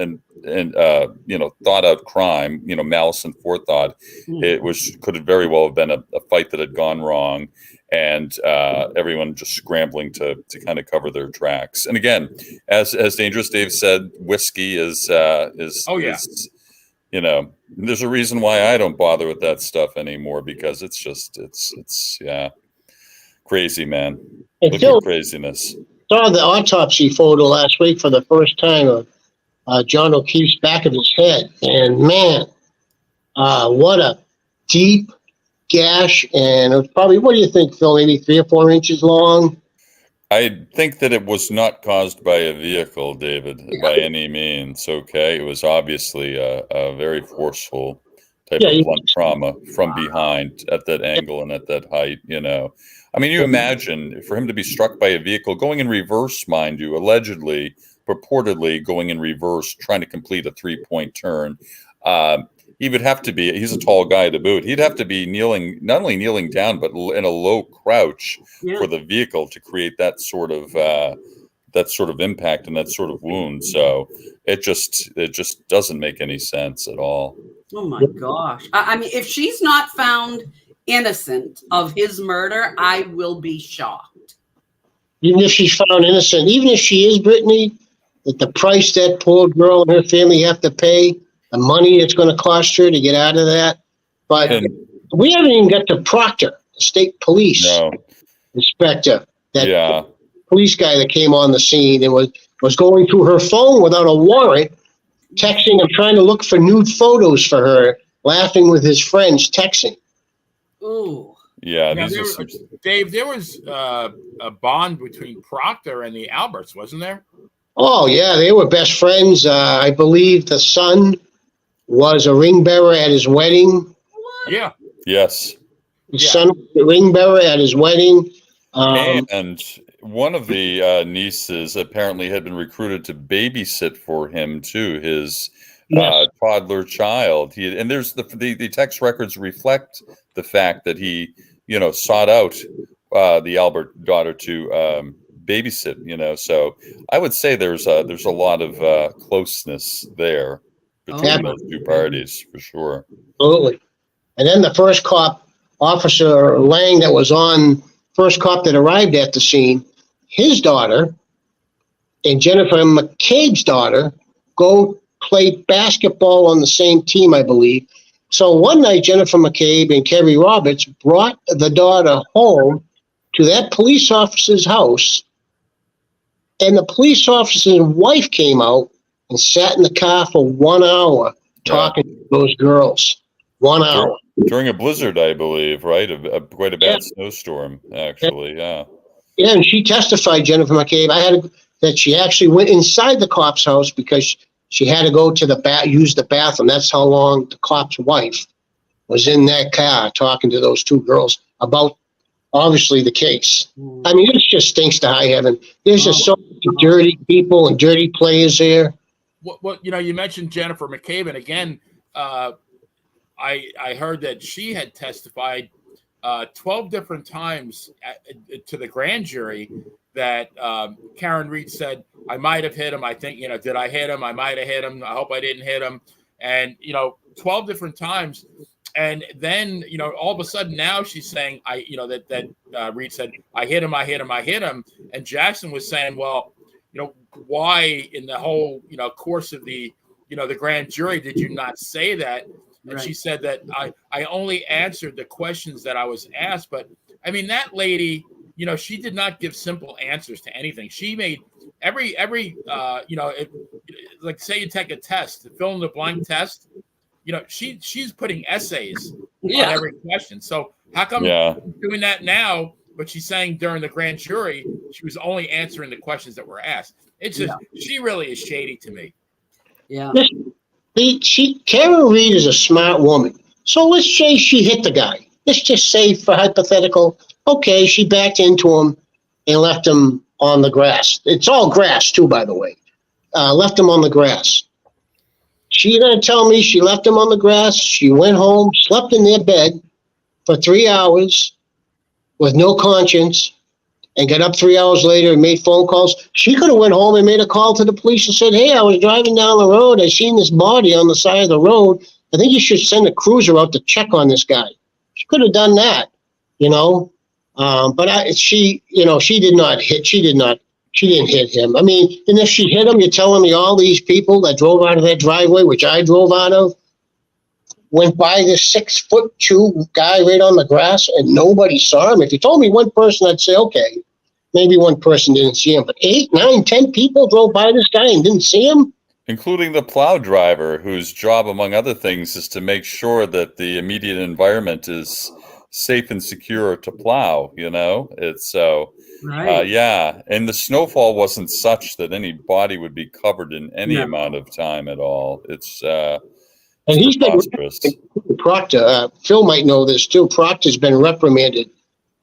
thought out crime, malice and forethought, it could have very well have been a fight that had gone wrong, and everyone just scrambling to kind of cover their tracks. And again, as Dangerous Dave said, whiskey is there's a reason why I don't bother with that stuff anymore, because it's crazy, man. Look at craziness. Saw the autopsy photo last week for the first time of John O'Keefe's back of his head, and man, what a deep gash, and it was probably, what do you think, Phil, maybe 3 or 4 inches long? I think that it was not caused by a vehicle, David, by any means. Okay, it was obviously a very forceful type of blunt trauma from behind at that angle and at that height. I mean, you imagine for him to be struck by a vehicle going in reverse, mind you, allegedly, purportedly going in reverse, trying to complete a 3-point turn. He would have to be, he's a tall guy to boot. He'd have to be not only kneeling down, but in a low crouch for the vehicle to create that sort of impact and that sort of wound. So it just doesn't make any sense at all. Oh my gosh. I mean, if she's not found innocent of his murder, I will be shocked. Even if she's found innocent, even if she is, Brittany, that the price that poor girl and her family have to pay, the money it's going to cost her to get out of that. But we haven't even got to Proctor, the state police inspector, that police guy that came on the scene and was going through her phone without a warrant, texting and trying to look for nude photos for her, laughing with his friends, texting. Ooh. Yeah, Dave, there was a bond between Proctor and the Alberts, wasn't there? Oh, yeah, they were best friends. I believe the son was a ring bearer at his wedding. Yeah. Yes. The son was the ring bearer at his wedding. And one of the nieces apparently had been recruited to babysit for him too, his toddler child. There's the text records reflect the fact that he, sought out the Albert daughter to babysit. So I would say there's a lot of closeness there between those two parties, for sure. Absolutely. And then the first cop, Officer Lang, first cop that arrived at the scene, his daughter and Jennifer McCabe's daughter go play basketball on the same team, I believe. So one night, Jennifer McCabe and Kerry Roberts brought the daughter home to that police officer's house, and the police officer's wife came out and sat in the car for 1 hour talking to those girls. 1 hour. During a blizzard, I believe, right? Quite a bad snowstorm, actually, Yeah, and she testified, Jennifer McCabe, that she actually went inside the cop's house because she had to go to use the bathroom. That's how long the cop's wife was in that car talking to those two girls about, obviously, the case. I mean, it just stinks to high heaven. There's just so many dirty people and dirty players there. What you mentioned Jennifer McCabe, and again, I heard that she had testified 12 different times to the grand jury that Karen Reed said, I might have hit him. I think, did I hit him? I might have hit him. I hope I didn't hit him. And, 12 different times. And then, all of a sudden now she's saying, that Reed said, I hit him. And Jackson was saying, well, why in the whole, course of the, the grand jury, did you not say that? And she said that I only answered the questions that I was asked. But I mean, that lady, she did not give simple answers to anything. She made every like say you take a test, the fill in the blank test, she's putting essays on every question. So how come doing that now? But she's saying during the grand jury, she was only answering the questions that were asked. It's just, she really is shady to me. Yeah. Karen Reed is a smart woman. So let's say she hit the guy. Let's just say, for hypothetical, okay, she backed into him and left him on the grass. It's all grass, too, by the way. Left him on the grass. She's going to tell me she left him on the grass. She went home, slept in their bed for 3 hours with no conscience, and got up 3 hours later and made phone calls. She could have went home and made a call to the police and said, hey, I was driving down the road. I seen this body on the side of the road. I think you should send a cruiser out to check on this guy. She could have done that, you know. But she did not hit. She didn't hit him. I mean, and if she hit him, you're telling me all these people that drove out of that driveway, which I drove out of, went by this 6'2" guy right on the grass and nobody saw him. If you told me one person, I'd say, okay, maybe one person didn't see him. But 8, 9, 10 people drove by this guy and didn't see him? Including the plow driver, whose job, among other things, is to make sure that the immediate environment is safe and secure to plow, you know? It's so, Right. yeah. And the snowfall wasn't such that any body would be covered in any amount of time at all. It's and he's preposterous. been, Proctor, Phil might know this too, Proctor's been reprimanded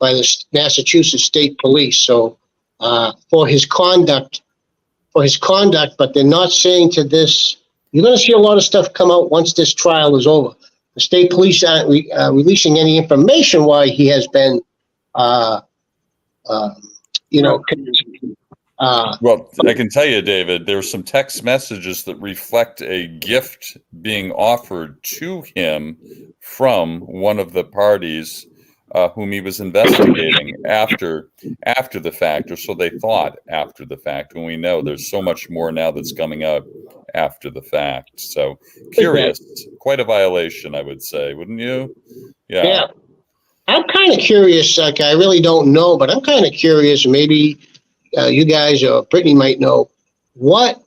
by the Massachusetts State Police, so for his conduct, but they're not saying to this, you're going to see a lot of stuff come out once this trial is over. The state police aren't releasing any information why he has been, Well, I can tell you, David, there are some text messages that reflect a gift being offered to him from one of the parties whom he was investigating after the fact, or so they thought after the fact. When we know there's so much more now that's coming out after the fact. So curious, quite a violation, I would say, wouldn't you? Yeah. I'm kind of curious. Like, I really don't know, but I'm kind of curious. Maybe you guys or Brittany might know what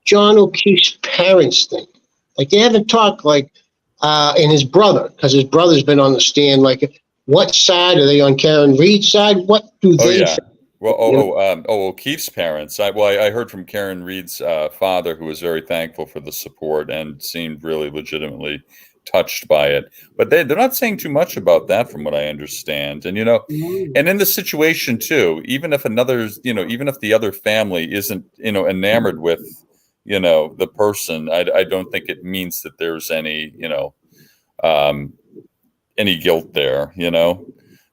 John O'Keefe's parents think. Like, they haven't talked, like, and his brother, because his brother's been on the stand. Like, what side are they on? Karen Reed's side? What do they think? Well, O'Keefe's parents. I heard from Karen Reed's father, who was very thankful for the support and seemed really legitimately touched by it. But they're not saying too much about that, from what I understand. And and in the situation too, even if the other family isn't enamored with the person, I don't think it means that there's any guilt there.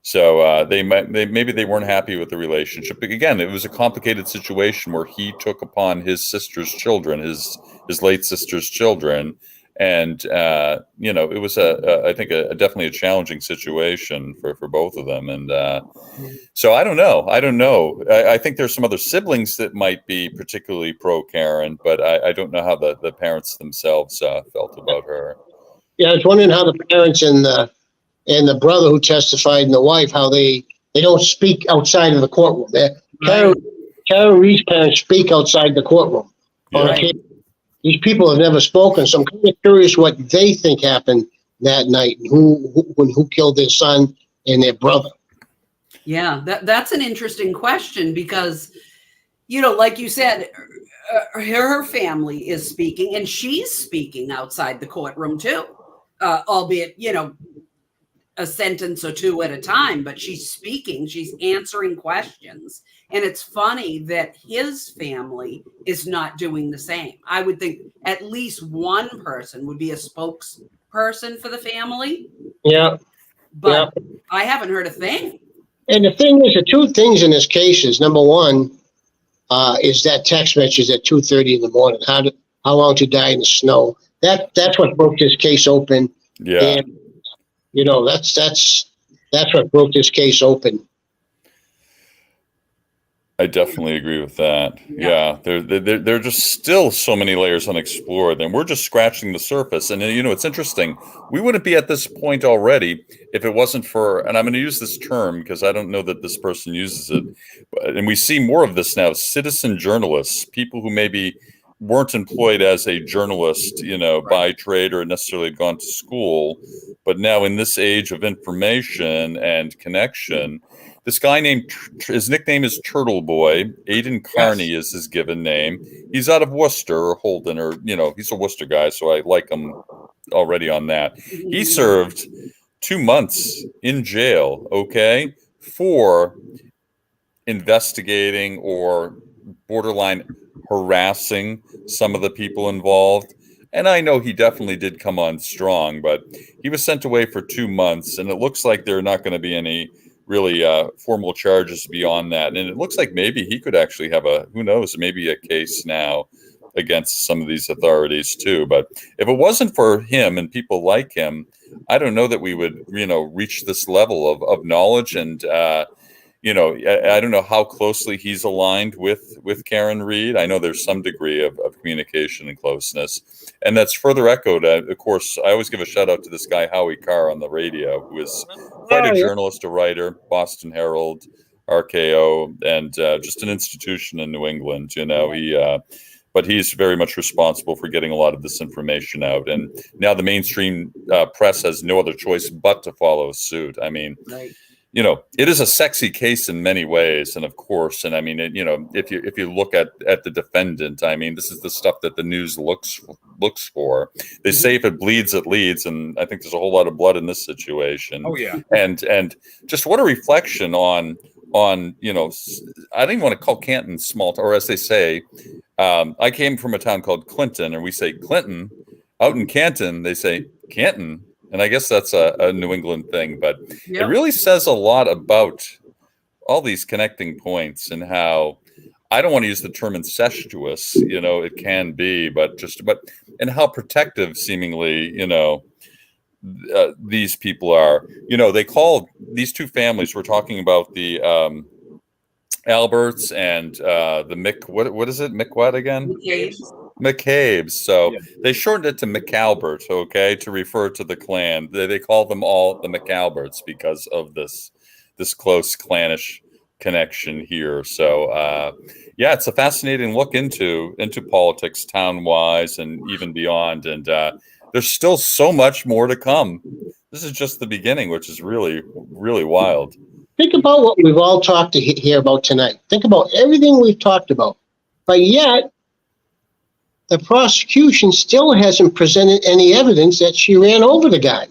So maybe they weren't happy with the relationship. But again, it was a complicated situation where he took upon his sister's children, his late sister's children, and it was I think definitely a challenging situation for both of them. And so I don't know. I think there's some other siblings that might be particularly pro Karen, but I don't know how the parents themselves felt about her. Yeah, I was wondering how the parents and the brother who testified and the wife, how they don't speak outside of the courtroom. Karen Reed's parents speak outside the courtroom. Yeah. These people have never spoken, so I'm kind of curious what they think happened that night, and who killed their son and their brother. Yeah, that's an interesting question because, like you said, her family is speaking, and she's speaking outside the courtroom too, albeit, a sentence or two at a time, but she's speaking, she's answering questions. And it's funny that his family is not doing the same. I would think at least one person would be a spokesperson for the family. Yeah. But I haven't heard a thing. And the thing is, the two things in this case is, number one, is that text message at 2:30 in the morning. How long to die in the snow? That's what broke this case open. Yeah. And, that's what broke this case open. I definitely agree with that. Yeah, there are just still so many layers unexplored, and we're just scratching the surface. And it's interesting. We wouldn't be at this point already if it wasn't for, and I'm going to use this term because I don't know that this person uses it, and we see more of this now, citizen journalists, people who maybe weren't employed as a journalist, by trade or necessarily had gone to school, but now in this age of information and connection, this guy his nickname is Turtle Boy. Aidan Carney is his given name. He's out of Worcester or Holden, or he's a Worcester guy, so I like him already on that. He served 2 months in jail, for investigating or borderline harassing some of the people involved. And I know he definitely did come on strong, but he was sent away for 2 months, and it looks like there are not going to be any really formal charges beyond that. And it looks like maybe he could actually have who knows, maybe a case now against some of these authorities too. But if it wasn't for him and people like him, I don't know that we would, reach this level of knowledge. And, I don't know how closely he's aligned with Karen Reed. I know there's some degree of communication and closeness. And that's further echoed. Of course, I always give a shout out to this guy, Howie Carr, on the radio, who is quite a journalist, a writer, Boston Herald, RKO, and just an institution in New England. But he's very much responsible for getting a lot of this information out. And now the mainstream press has no other choice but to follow suit. I mean, right. It is a sexy case in many ways. And of course, and I mean, if you look at the defendant, I mean, this is the stuff that the news looks for. They say if it bleeds, it leads. And I think there's a whole lot of blood in this situation. Oh, yeah. And just what a reflection on, I don't even want to call Canton small, or as they say, I came from a town called Clinton, and we say Clinton. Out in Canton, they say Canton. And I guess that's a New England thing, but It really says a lot about all these connecting points and how, I don't want to use the term incestuous, it can be, but and how protective seemingly, these people are. They called these two families, we're talking about the Alberts and the what is it? What again? McCabe's. So they shortened it to McAlbert, okay, to refer to the clan. They call them all the McAlberts because of this close clannish connection here. So it's a fascinating look into politics town-wise and even beyond. And there's still so much more to come. This is just the beginning, which is really, really wild. Think about what we've all talked to here about tonight. Think about everything we've talked about. But yet, the prosecution still hasn't presented any evidence that she ran over the guy.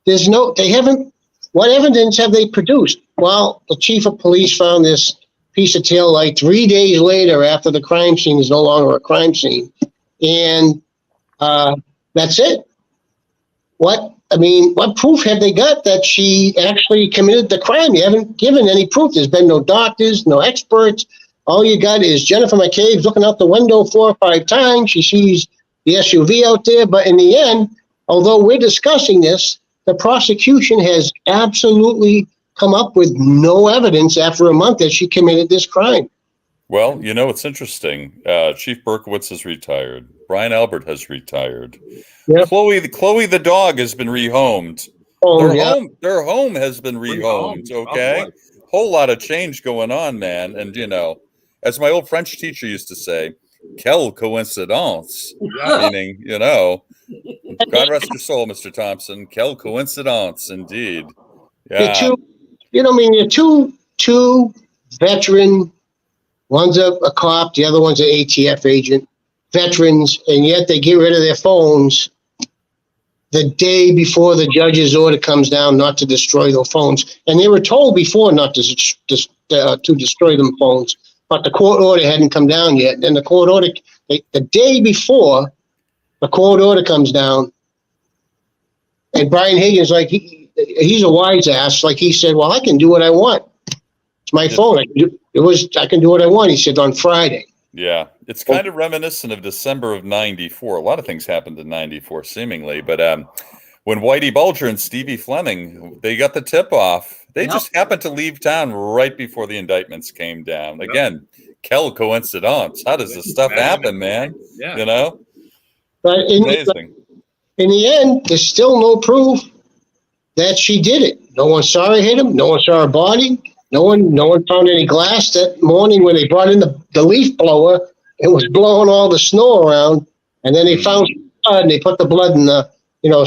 What evidence have they produced? Well, the chief of police found this piece of tail light 3 days later after the crime scene is no longer a crime scene. And that's it. What proof have they got that she actually committed the crime? You haven't given any proof. There's been no doctors, no experts. All you got is Jennifer McCabe's looking out the window 4 or 5 times. She sees the SUV out there. But in the end, although we're discussing this, the prosecution has absolutely come up with no evidence after a month that she committed this crime. Well, it's interesting. Chief Berkowitz has retired. Brian Albert has retired. Yep. Chloe the dog has been rehomed. Their home has been rehomed. Okay, whole lot of change going on, man. And as my old French teacher used to say, "Quelle coincidence," meaning God rest your soul, Mr. Thompson. Quelle coincidence, indeed. Yeah. You're two veteran. One's a cop, the other one's an ATF agent, veterans, and yet they get rid of their phones the day before the judge's order comes down not to destroy their phones. And they were told before not to destroy them phones, but the court order hadn't come down yet. And the court order, the day before the court order comes down, and Brian Higgins, like he's a wise ass, like he said, well, I can do what I want. It's my phone. I can do what I want. He said on Friday. Yeah, it's kind of reminiscent of December of '94. A lot of things happened in '94, seemingly. But when Whitey Bulger and Stevie Fleming, they got the tip off. They just happened to leave town right before the indictments came down. Again, quelle coincidence. How does this stuff happen, man? Yeah. But amazing. In the end, there's still no proof that she did it. No one saw her hit him. No one saw her body. No one found any glass that morning when they brought in the leaf blower. It was blowing all the snow around, and then they found blood, and they put the blood in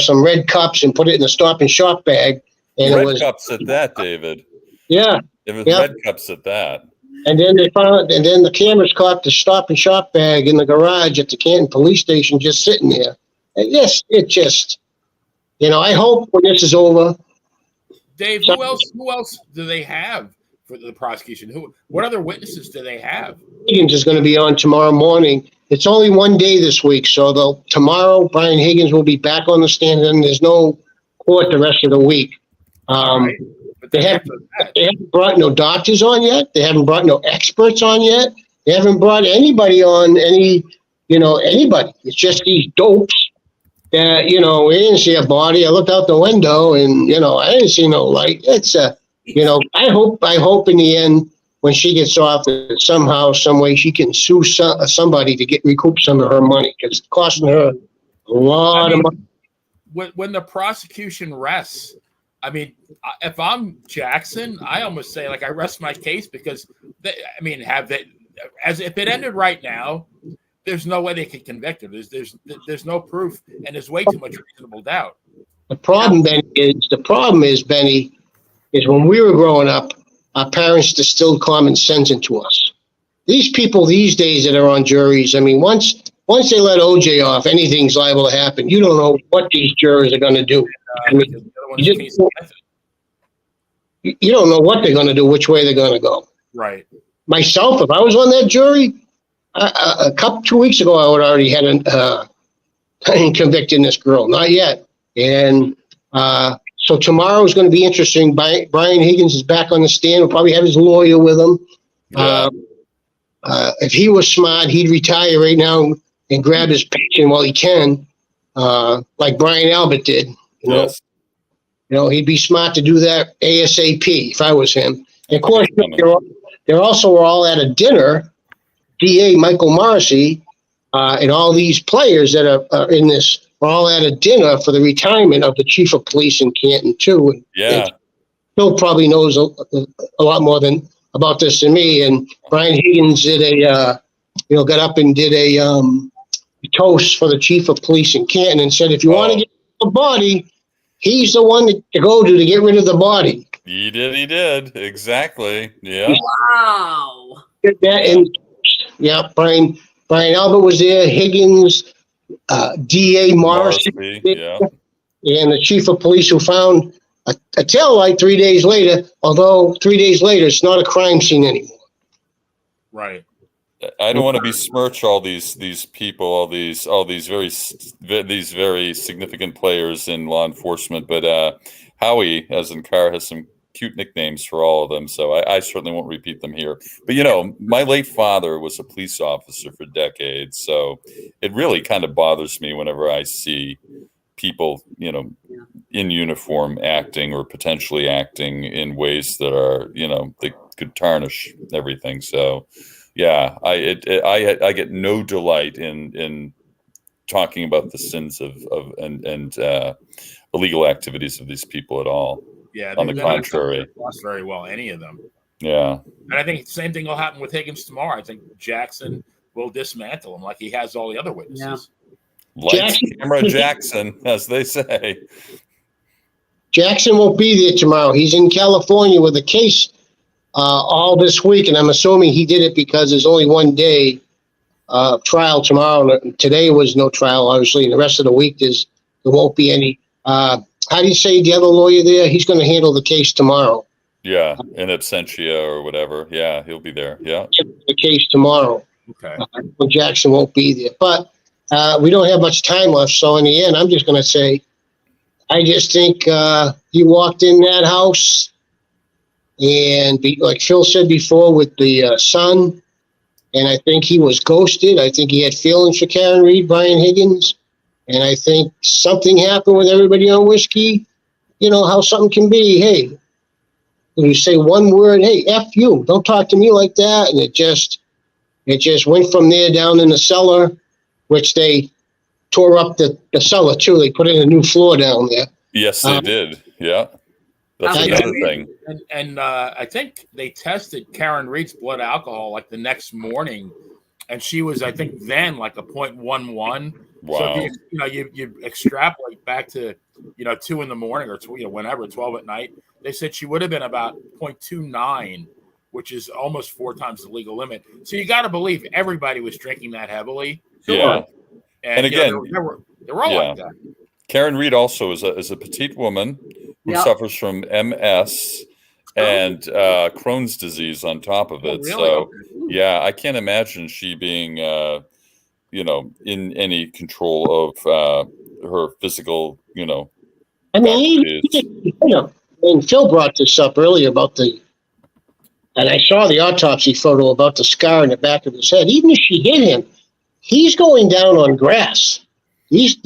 some red cups and put it in a Stop and Shop bag. And red cups at that, David. Yeah, it was red cups at that. And then the cameras caught the Stop and Shop bag in the garage at the Canton police station, just sitting there. And yes, it just, I hope when this is over. Dave, who else do they have for the prosecution? What other witnesses do they have? Higgins is going to be on tomorrow morning. It's only one day this week, so tomorrow Brian Higgins will be back on the stand, and there's no court the rest of the week. Right. They haven't brought no doctors on yet. They haven't brought no experts on yet. They haven't brought anybody on, anybody. It's just these dopes that, we didn't see a body. I looked out the window and, I didn't see no light. It's, I hope in the end, when she gets off, that somehow, some way, she can sue somebody to recoup some of her money, because it's costing her a lot of money. When the prosecution rests, I mean, if I'm Jackson, I almost say, like, I rest my case, because as if it ended right now, there's no way they could convict her. There's no proof, and there's way too much reasonable doubt. The problem, Benny, is when we were growing up, our parents distilled common sense into us. These people these days that are on juries, I mean, once they let OJ off, anything's liable to happen. You don't know what these jurors are going to do. You don't know what they're going to do, which way they're going to go. Right. Myself, if I was on that jury, 2 weeks ago, I would already had convicted this girl. Not yet. And so tomorrow is going to be interesting. Brian Higgins is back on the stand. We'll probably have his lawyer with him. Yeah. If he was smart, he'd retire right now and grab his pension while he can, like Brian Albert did. Yes. He'd be smart to do that ASAP if I was him. And of course, they're also all at a dinner. DA Michael Morrissey and all these players that are in this are all at a dinner for the retirement of the chief of police in Canton too. And Phil probably knows a lot more about this than me. And Brian Higgins got up and did a toast for the chief of police in Canton and said, if you want to get the body, he's the one to go to get rid of the body. He did. Exactly. Yeah. Wow. Brian Albert was there, Higgins, DA Morrissey, and the chief of police, who found a tail light 3 days later, although 3 days later, it's not a crime scene anymore. Right. I don't want to besmirch all these people, all these very significant players in law enforcement, but Howie, as in Carr, has some cute nicknames for all of them, so I certainly won't repeat them here. But my late father was a police officer for decades, so it really kind of bothers me whenever I see people, in uniform acting or potentially acting in ways that are, they could tarnish everything. So, yeah, I get no delight in talking about the sins of illegal activities of these people at all. Yeah, on the contrary, lost very well, any of them. Yeah, and I think the same thing will happen with Higgins tomorrow. I think Jackson will dismantle him like he has all the other witnesses. Yeah. Lights, camera, Jackson, as they say. Jackson won't be there tomorrow. He's in California with a case all this week, and I'm assuming he did it because there's only one day trial tomorrow. Today was no trial, obviously, and the rest of the week there won't be any. How do you say the other lawyer there? He's going to handle the case tomorrow. Yeah, in absentia or whatever. Yeah, he'll be there. Yeah. The case tomorrow. Okay. Jackson won't be there. But we don't have much time left, so in the end, I'm just going to say, I just think he walked in that house, and like Phil said before, with the son, and I think he was ghosted. I think he had feelings for Karen Reed, Brian Higgins. And I think something happened with everybody on whiskey. How something can be. Hey, when you say one word, hey, F you, don't talk to me like that. And it just went from there down in the cellar, which they tore up the cellar too. They put in a new floor down there. Yes, they did. Yeah. That's another thing. And I think they tested Karen Reed's blood alcohol like the next morning. And she was, I think, then like a 0.11. Wow. So if you extrapolate back to 2 in the morning or whenever 12 at night, they said she would have been about 0.29, which is almost 4 times the legal limit. So you got to believe everybody was drinking that heavily. Yeah, and again, they were all like that. Karen Reed also is a petite woman who suffers from MS, and Crohn's disease on top of it. really? So, yeah, I can't imagine she being, in any control of her physical, I mean, and Phil brought this up earlier and I saw the autopsy photo about the scar in the back of his head. Even if she hit him, he's going down on grass. He's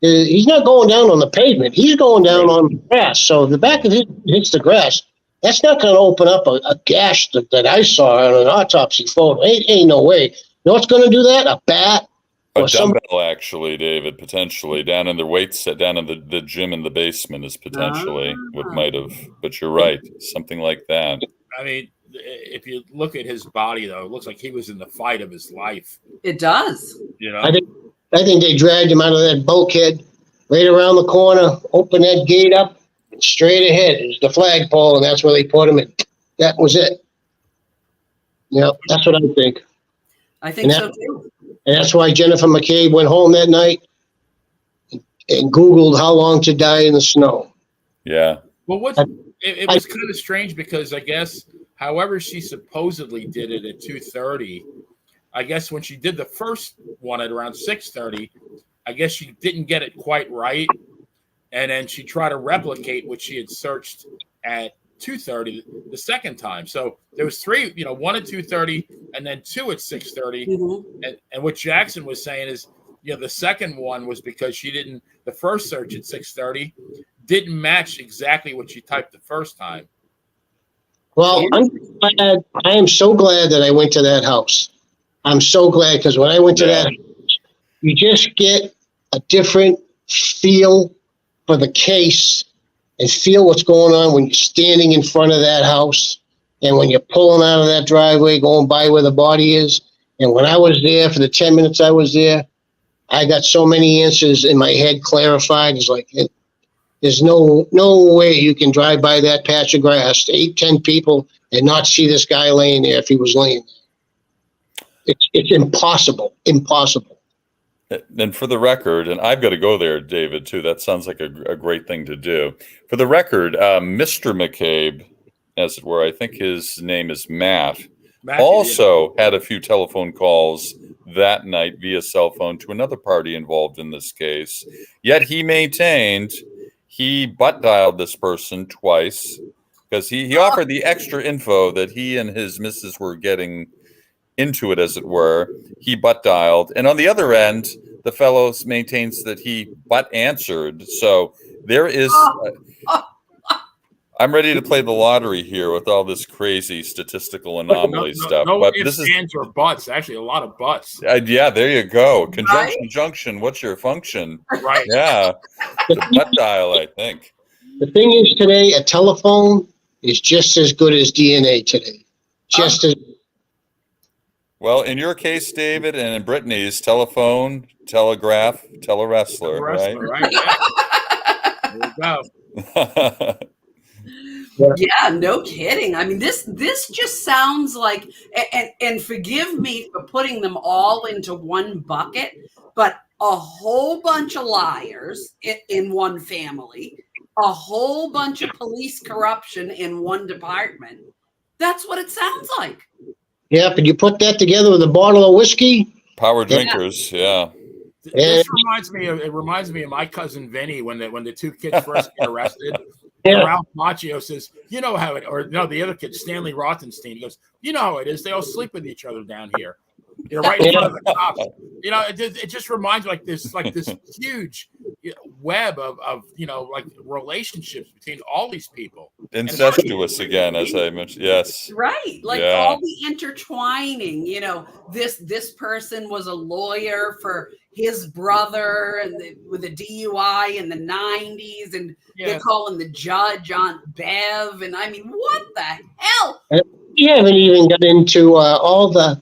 not going down on the pavement. He's going down on grass. So if the back of his hits the grass, that's not going to open up a gash that I saw on an autopsy photo. Ain't no way. You know what's going to do that? A bat? A dumbbell, actually, David, potentially down in the weights set down in the gym in the basement is potentially what might have. But you're right, something like that. I mean, if you look at his body, though, it looks like he was in the fight of his life. It does. I think they dragged him out of that bulkhead, right around the corner, opened that gate up, and straight ahead is the flagpole, and that's where they put him. And that was it. Yeah, that's what I think. I think so too. And that's why Jennifer McCabe went home that night and Googled how long to die in the snow. Yeah. Well, it was kind of strange because I guess, however she supposedly did it at 2:30, I guess when she did the first one at around 6:30, I guess she didn't get it quite right, and then she tried to replicate what she had searched at 2:30 the second time. So there was three, one at 2:30 and then two at 6:30. And what Jackson was saying is, the second one was because the first search at 6:30 didn't match exactly what she typed the first time. Well, I am so glad that I went to that house. I'm so glad, because when I went to that house, you just get a different feel for the case and feel what's going on when you're standing in front of that house and when you're pulling out of that driveway, going by where the body is. And when I was there, for the 10 minutes I was there, I got so many answers in my head clarified. It's like, there's no way you can drive by that patch of grass, 8-10 people, and not see this guy laying there if he was laying there. It's impossible. And for the record, and I've got to go there, David, too. That sounds like a great thing to do. For the record, Mr. McCabe, as it were, I think his name is Matt, also had a few telephone calls that night via cell phone to another party involved in this case. Yet he maintained he butt dialed this person twice because he offered the extra info that he and his missus were getting into it, as it were. He butt dialed, and on the other end, the fellow maintains that he butt answered. So there is. I'm ready to play the lottery here with all this crazy statistical anomaly stuff. But this is ands or buts. Actually, a lot of butts. Yeah, there you go. Conjunction junction. What's your function? Right. Yeah. The butt dial, I think. The thing is, today a telephone is just as good as DNA today. Just as. Well, in your case, David, and in Brittany's, telephone, telegraph, telewrestler, right? Yeah. There you go. Yeah, no kidding. I mean, this just sounds like, and forgive me for putting them all into one bucket, but a whole bunch of liars in one family, a whole bunch of police corruption in one department. That's what it sounds like. Yeah, but you put that together with a bottle of whiskey. Power drinkers, yeah. This reminds me of my cousin Vinny when the two kids first get arrested. Yeah. Ralph Macchio says, "You know how it," or no, the other kid, Stanley Rothenstein, he goes, "You know how it is. They all sleep with each other down here." Right in front of the cops. It just reminds me like this huge web of like relationships between all these people. Incestuous again, as I mentioned. Yes. Right. Like all the intertwining, this person was a lawyer for his brother and with a DUI in the 90s, and they're calling the judge on Bev. And I mean, what the hell? You haven't even got into all the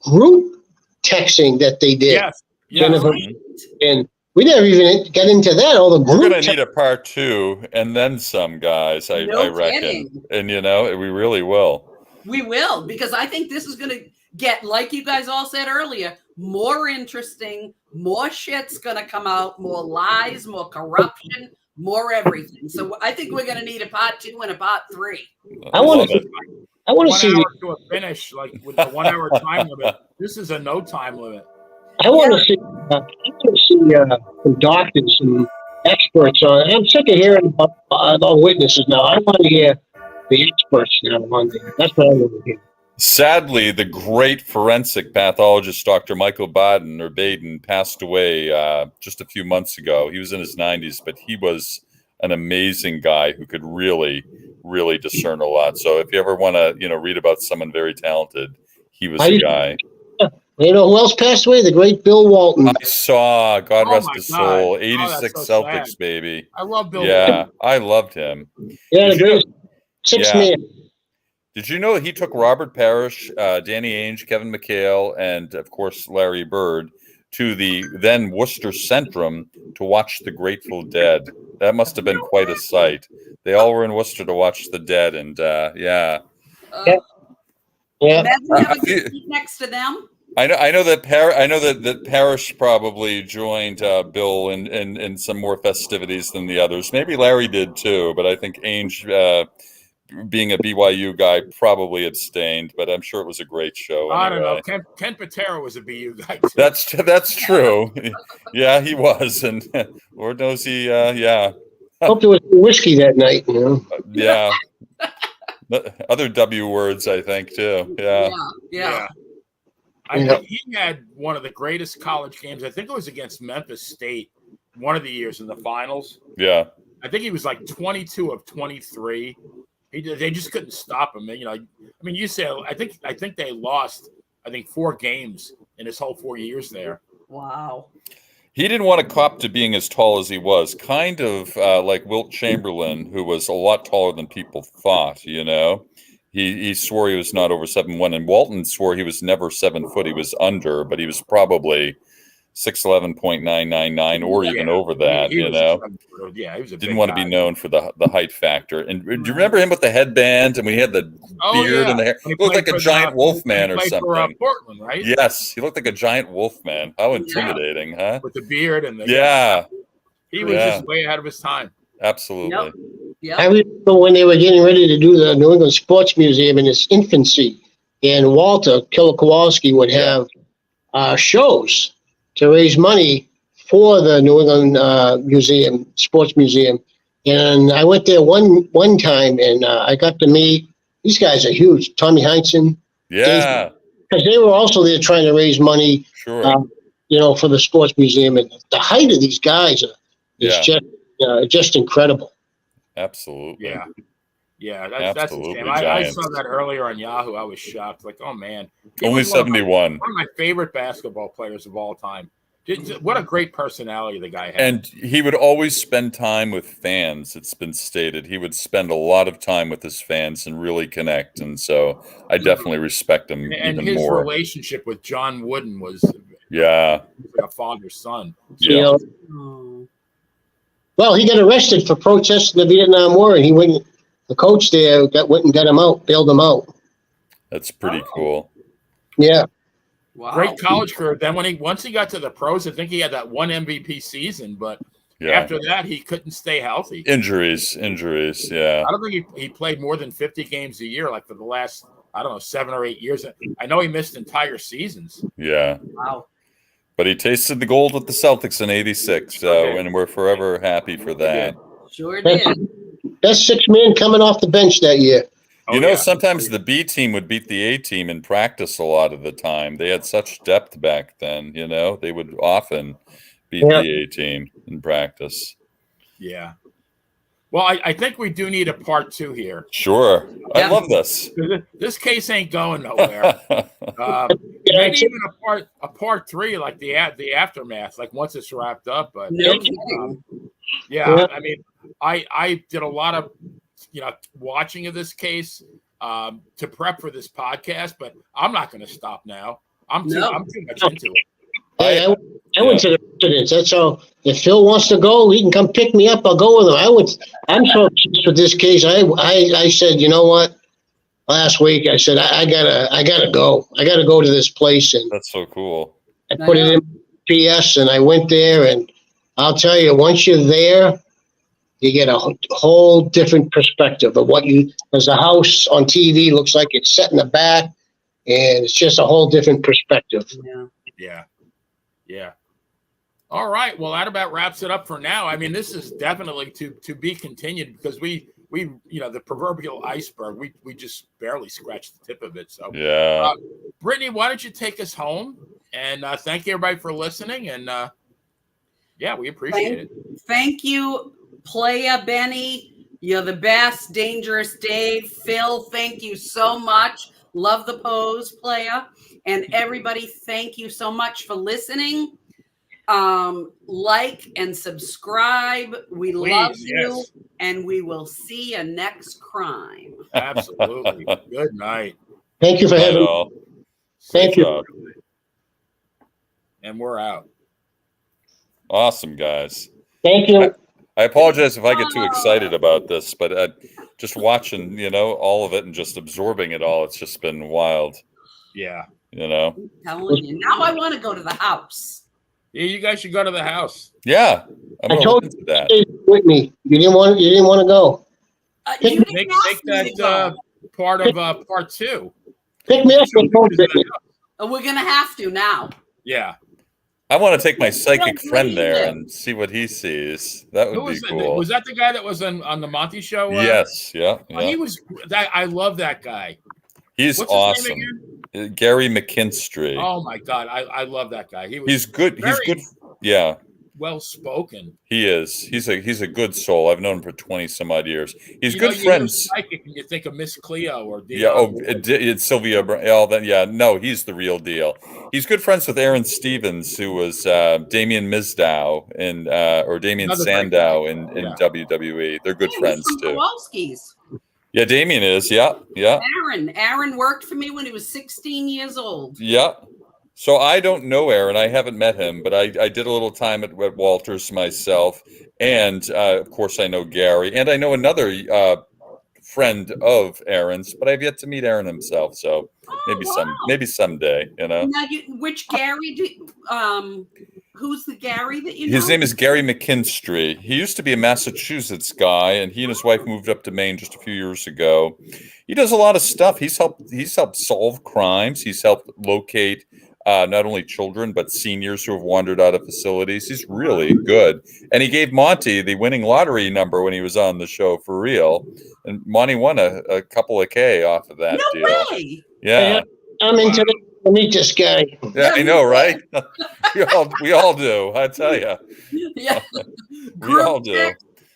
group texting that they did. Yes. Right. And we never even got into that. All the group. We're going to need a part 2 and then some, guys. I reckon. Kidding. And we really will. We will, because I think this is going to get, like you guys all said earlier, more interesting. More shit's going to come out. More lies. More corruption. more everything. So I think we're going to need a part 2 and a part 3. I want to. I want to 1 see. hour to a finish, like with the 1 hour time limit. This is a no time limit. I want to see. I want to see some doctors, some experts on. I'm sick of hearing about witnesses now. I want to hear the experts now on there. That's what I want to hear. Sadly, the great forensic pathologist, Dr. Michael Baden passed away just a few months ago. He was in his 90s, but he was an amazing guy who could really, really discern a lot. So if you ever want to, read about someone very talented, he was the guy. You know who else passed away? The great Bill Walton. I saw, God rest his soul, God. 86 so Celtics, sad. baby. I love Bill. Yeah, I loved him. Yeah, the greatest six man. Did you know he took Robert Parrish, Danny Ainge, Kevin McHale, and of course Larry Bird to the then Worcester Centrum to watch the Grateful Dead? That must have been quite a sight. They all were in Worcester to watch the Dead, and Yeah. Imagine having to seat next to them. I know that Parrish probably joined Bill in some more festivities than the others. Maybe Larry did too, but I think Ainge, being a BYU guy, probably abstained. But I'm sure it was a great show. I anyway. don't know. Ken Patera was a BU guy too. That's true. Yeah, he was, and Lord knows he. Hope there was whiskey that night. Yeah. Other W words, I think too. Yeah. He had one of the greatest college games. I think it was against Memphis State one of the years in the finals. Yeah. I think he was like 22 of 23. They just couldn't stop him. You say I think they lost 4 games in his whole 4 years there. Wow. He didn't want to cop to being as tall as he was, kind of like Wilt Chamberlain, who was a lot taller than people thought, He swore he was not over 7'1", and Walton swore he was never 7 foot. He was under, but he was probably 6'11.999 or even over that, he was didn't want to be known for the height factor. And do you remember him with the headband and when he had the beard and the hair? He looked like a giant wolf man or something. For Portland, right? Yes, he looked like a giant wolf man. How intimidating, huh? With the beard and the he was just way ahead of his time. Absolutely. Yep. I remember when they were getting ready to do the New England Sports Museum in its infancy, and Walter Kowalski would have shows to raise money for the New England Sports Museum. And I went there one time, and I got to meet, these guys are huge, Tommy Heinsohn. Yeah. Because they were also there trying to raise money, Sure. For the Sports Museum. And the height of these guys is just incredible. Absolutely. Yeah, that's a shame. I saw that earlier on Yahoo. I was shocked. Like, oh man, only 71. One of my favorite basketball players of all time. What a great personality the guy had. And he would always spend time with fans. It's been stated he would spend a lot of time with his fans and really connect. And so I definitely respect him and even his more. Relationship with John Wooden was like a father-son. Yeah. Well, he got arrested for protesting the Vietnam War, and he went. The coach there went and got him out, bailed him out. That's pretty cool. Yeah. Wow. Great college career. Then once he got to the pros, I think he had that one MVP season, but after that he couldn't stay healthy. Injuries. Yeah. I don't think he played more than 50 games a year, like for the last 7 or 8 years. I know he missed entire seasons. Yeah. Wow. But he tasted the gold with the Celtics in '86, and we're forever happy for that. Sure did. Best 6 men coming off the bench that year. Sometimes the B team would beat the A team in practice a lot of the time. They had such depth back then, They would often beat the A team in practice. Yeah. Well, I think we do need a part 2 here. Sure. I love this. This case ain't going nowhere. Maybe even a part 3, like the aftermath, like once it's wrapped up. But I did a lot of watching of this case to prep for this podcast, but I'm not going to stop now. I'm too much into it. Hey, I went to the residence. That's all. If Phil wants to go, he can come pick me up. I'll go with him. I'm so obsessed with this case. I said, you know what? Last week I said I gotta go. I gotta go to this place, and that's so cool. I put it in PS, and I went there, and I'll tell you, once you're there, you get a whole different perspective of because the house on TV looks like it's set in the back, and it's just a whole different perspective. Yeah. All right. Well, that about wraps it up for now. I mean, this is definitely to be continued because we the proverbial iceberg, we just barely scratched the tip of it. So yeah. Brittany, why don't you take us home? And thank you everybody for listening. And we appreciate it. Thank you, Playa, Benny. You're the best. Dangerous Dave, Phil. Thank you so much. Love the pose, Playa. And everybody, thank you so much for listening. Like and subscribe. We love you. Yes. And we will see you next crime. Absolutely. Good night. Thank you for having me. Thank you. And we're out. Awesome, guys. Thank you. I apologize if I get too excited about this, but just watching, all of it and just absorbing it all, it's just been wild. Yeah. I'm telling you. Now I want to go to the house. Yeah, you guys should go to the house. Yeah. I told you to stay with me. You didn't want to go. Make that part of part 2. Pick me up and go with me. We're going to have to now. Yeah. I want to take my psychic friend there and see what he sees. That would be cool. Was that the guy that was on the Monty show? Yes. Yeah. He was. I love that guy. He's awesome. Gary McKinstry. Oh my God, I love that guy. He's good. He's good. Yeah. Well spoken. He is. He's a good soul. I've known him for 20 some odd years. He's good friends. Psychic, and you think of Miss Cleo or Dio. Yeah. Oh, it's Sylvia. All that. Yeah. No, he's the real deal. He's good friends with Aaron Stevens, who was Damien Mizdow or Damien Sandow in WWE. They're good friends too. Kowalski's. Yeah, Damien is. Yeah. Aaron worked for me when he was 16 years old. Yeah. So I don't know Aaron. I haven't met him, but I did a little time at Walters myself. And, of course, I know Gary. And I know another friend of Aaron's, but I've yet to meet Aaron himself. So maybe someday, Now, which Gary? Who's the Gary that you know? His name is Gary McKinstry. He used to be a Massachusetts guy, and he and his wife moved up to Maine just a few years ago. He does a lot of stuff. He's helped solve crimes. He's helped locate not only children, but seniors who have wandered out of facilities. He's really good. And he gave Monty the winning lottery number when he was on the show for real. And Monty won a couple of K off of that deal. No way. Yeah. I'm into it. To meet this guy. Yeah, I know, right? we all do. I tell you. Yeah. We all do.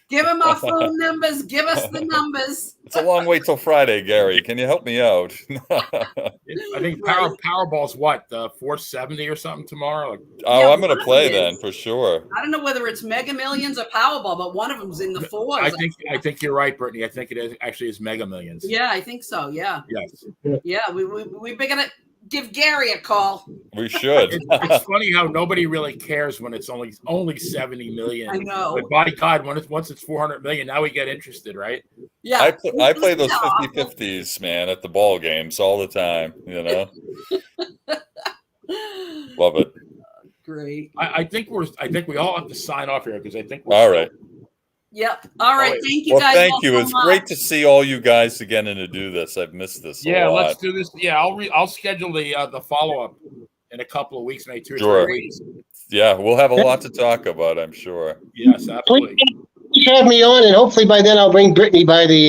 Give him our phone numbers. Give us the numbers. It's a long way till Friday, Gary. Can you help me out? I think Powerball's what, 470 or something tomorrow? I'm going to play then for sure. I don't know whether it's Mega Millions or Powerball, but one of them's in the fours. I think you're right, Brittany. I think it actually is Mega Millions. Yeah, I think so. Yeah. Yes. Yeah, we're gonna give Gary a call. We should. It's funny how nobody really cares when it's only 70 million. I know. But by God, once it's 400 million, now we get interested, right? Yeah. I play those 50-50s, man, at the ball games all the time. Love it. Great. I think we all have to sign off here because I think we're all right. Yep. All right. Thank you guys. Thank you. It's great to see all you guys again and to do this. I've missed this. Yeah, let's do this. Yeah, I'll schedule the follow up in a couple of weeks, maybe 2 or 3 weeks. Yeah, we'll have a lot to talk about, I'm sure. Yes, absolutely. Please have me on, and hopefully by then I'll bring Brittany by the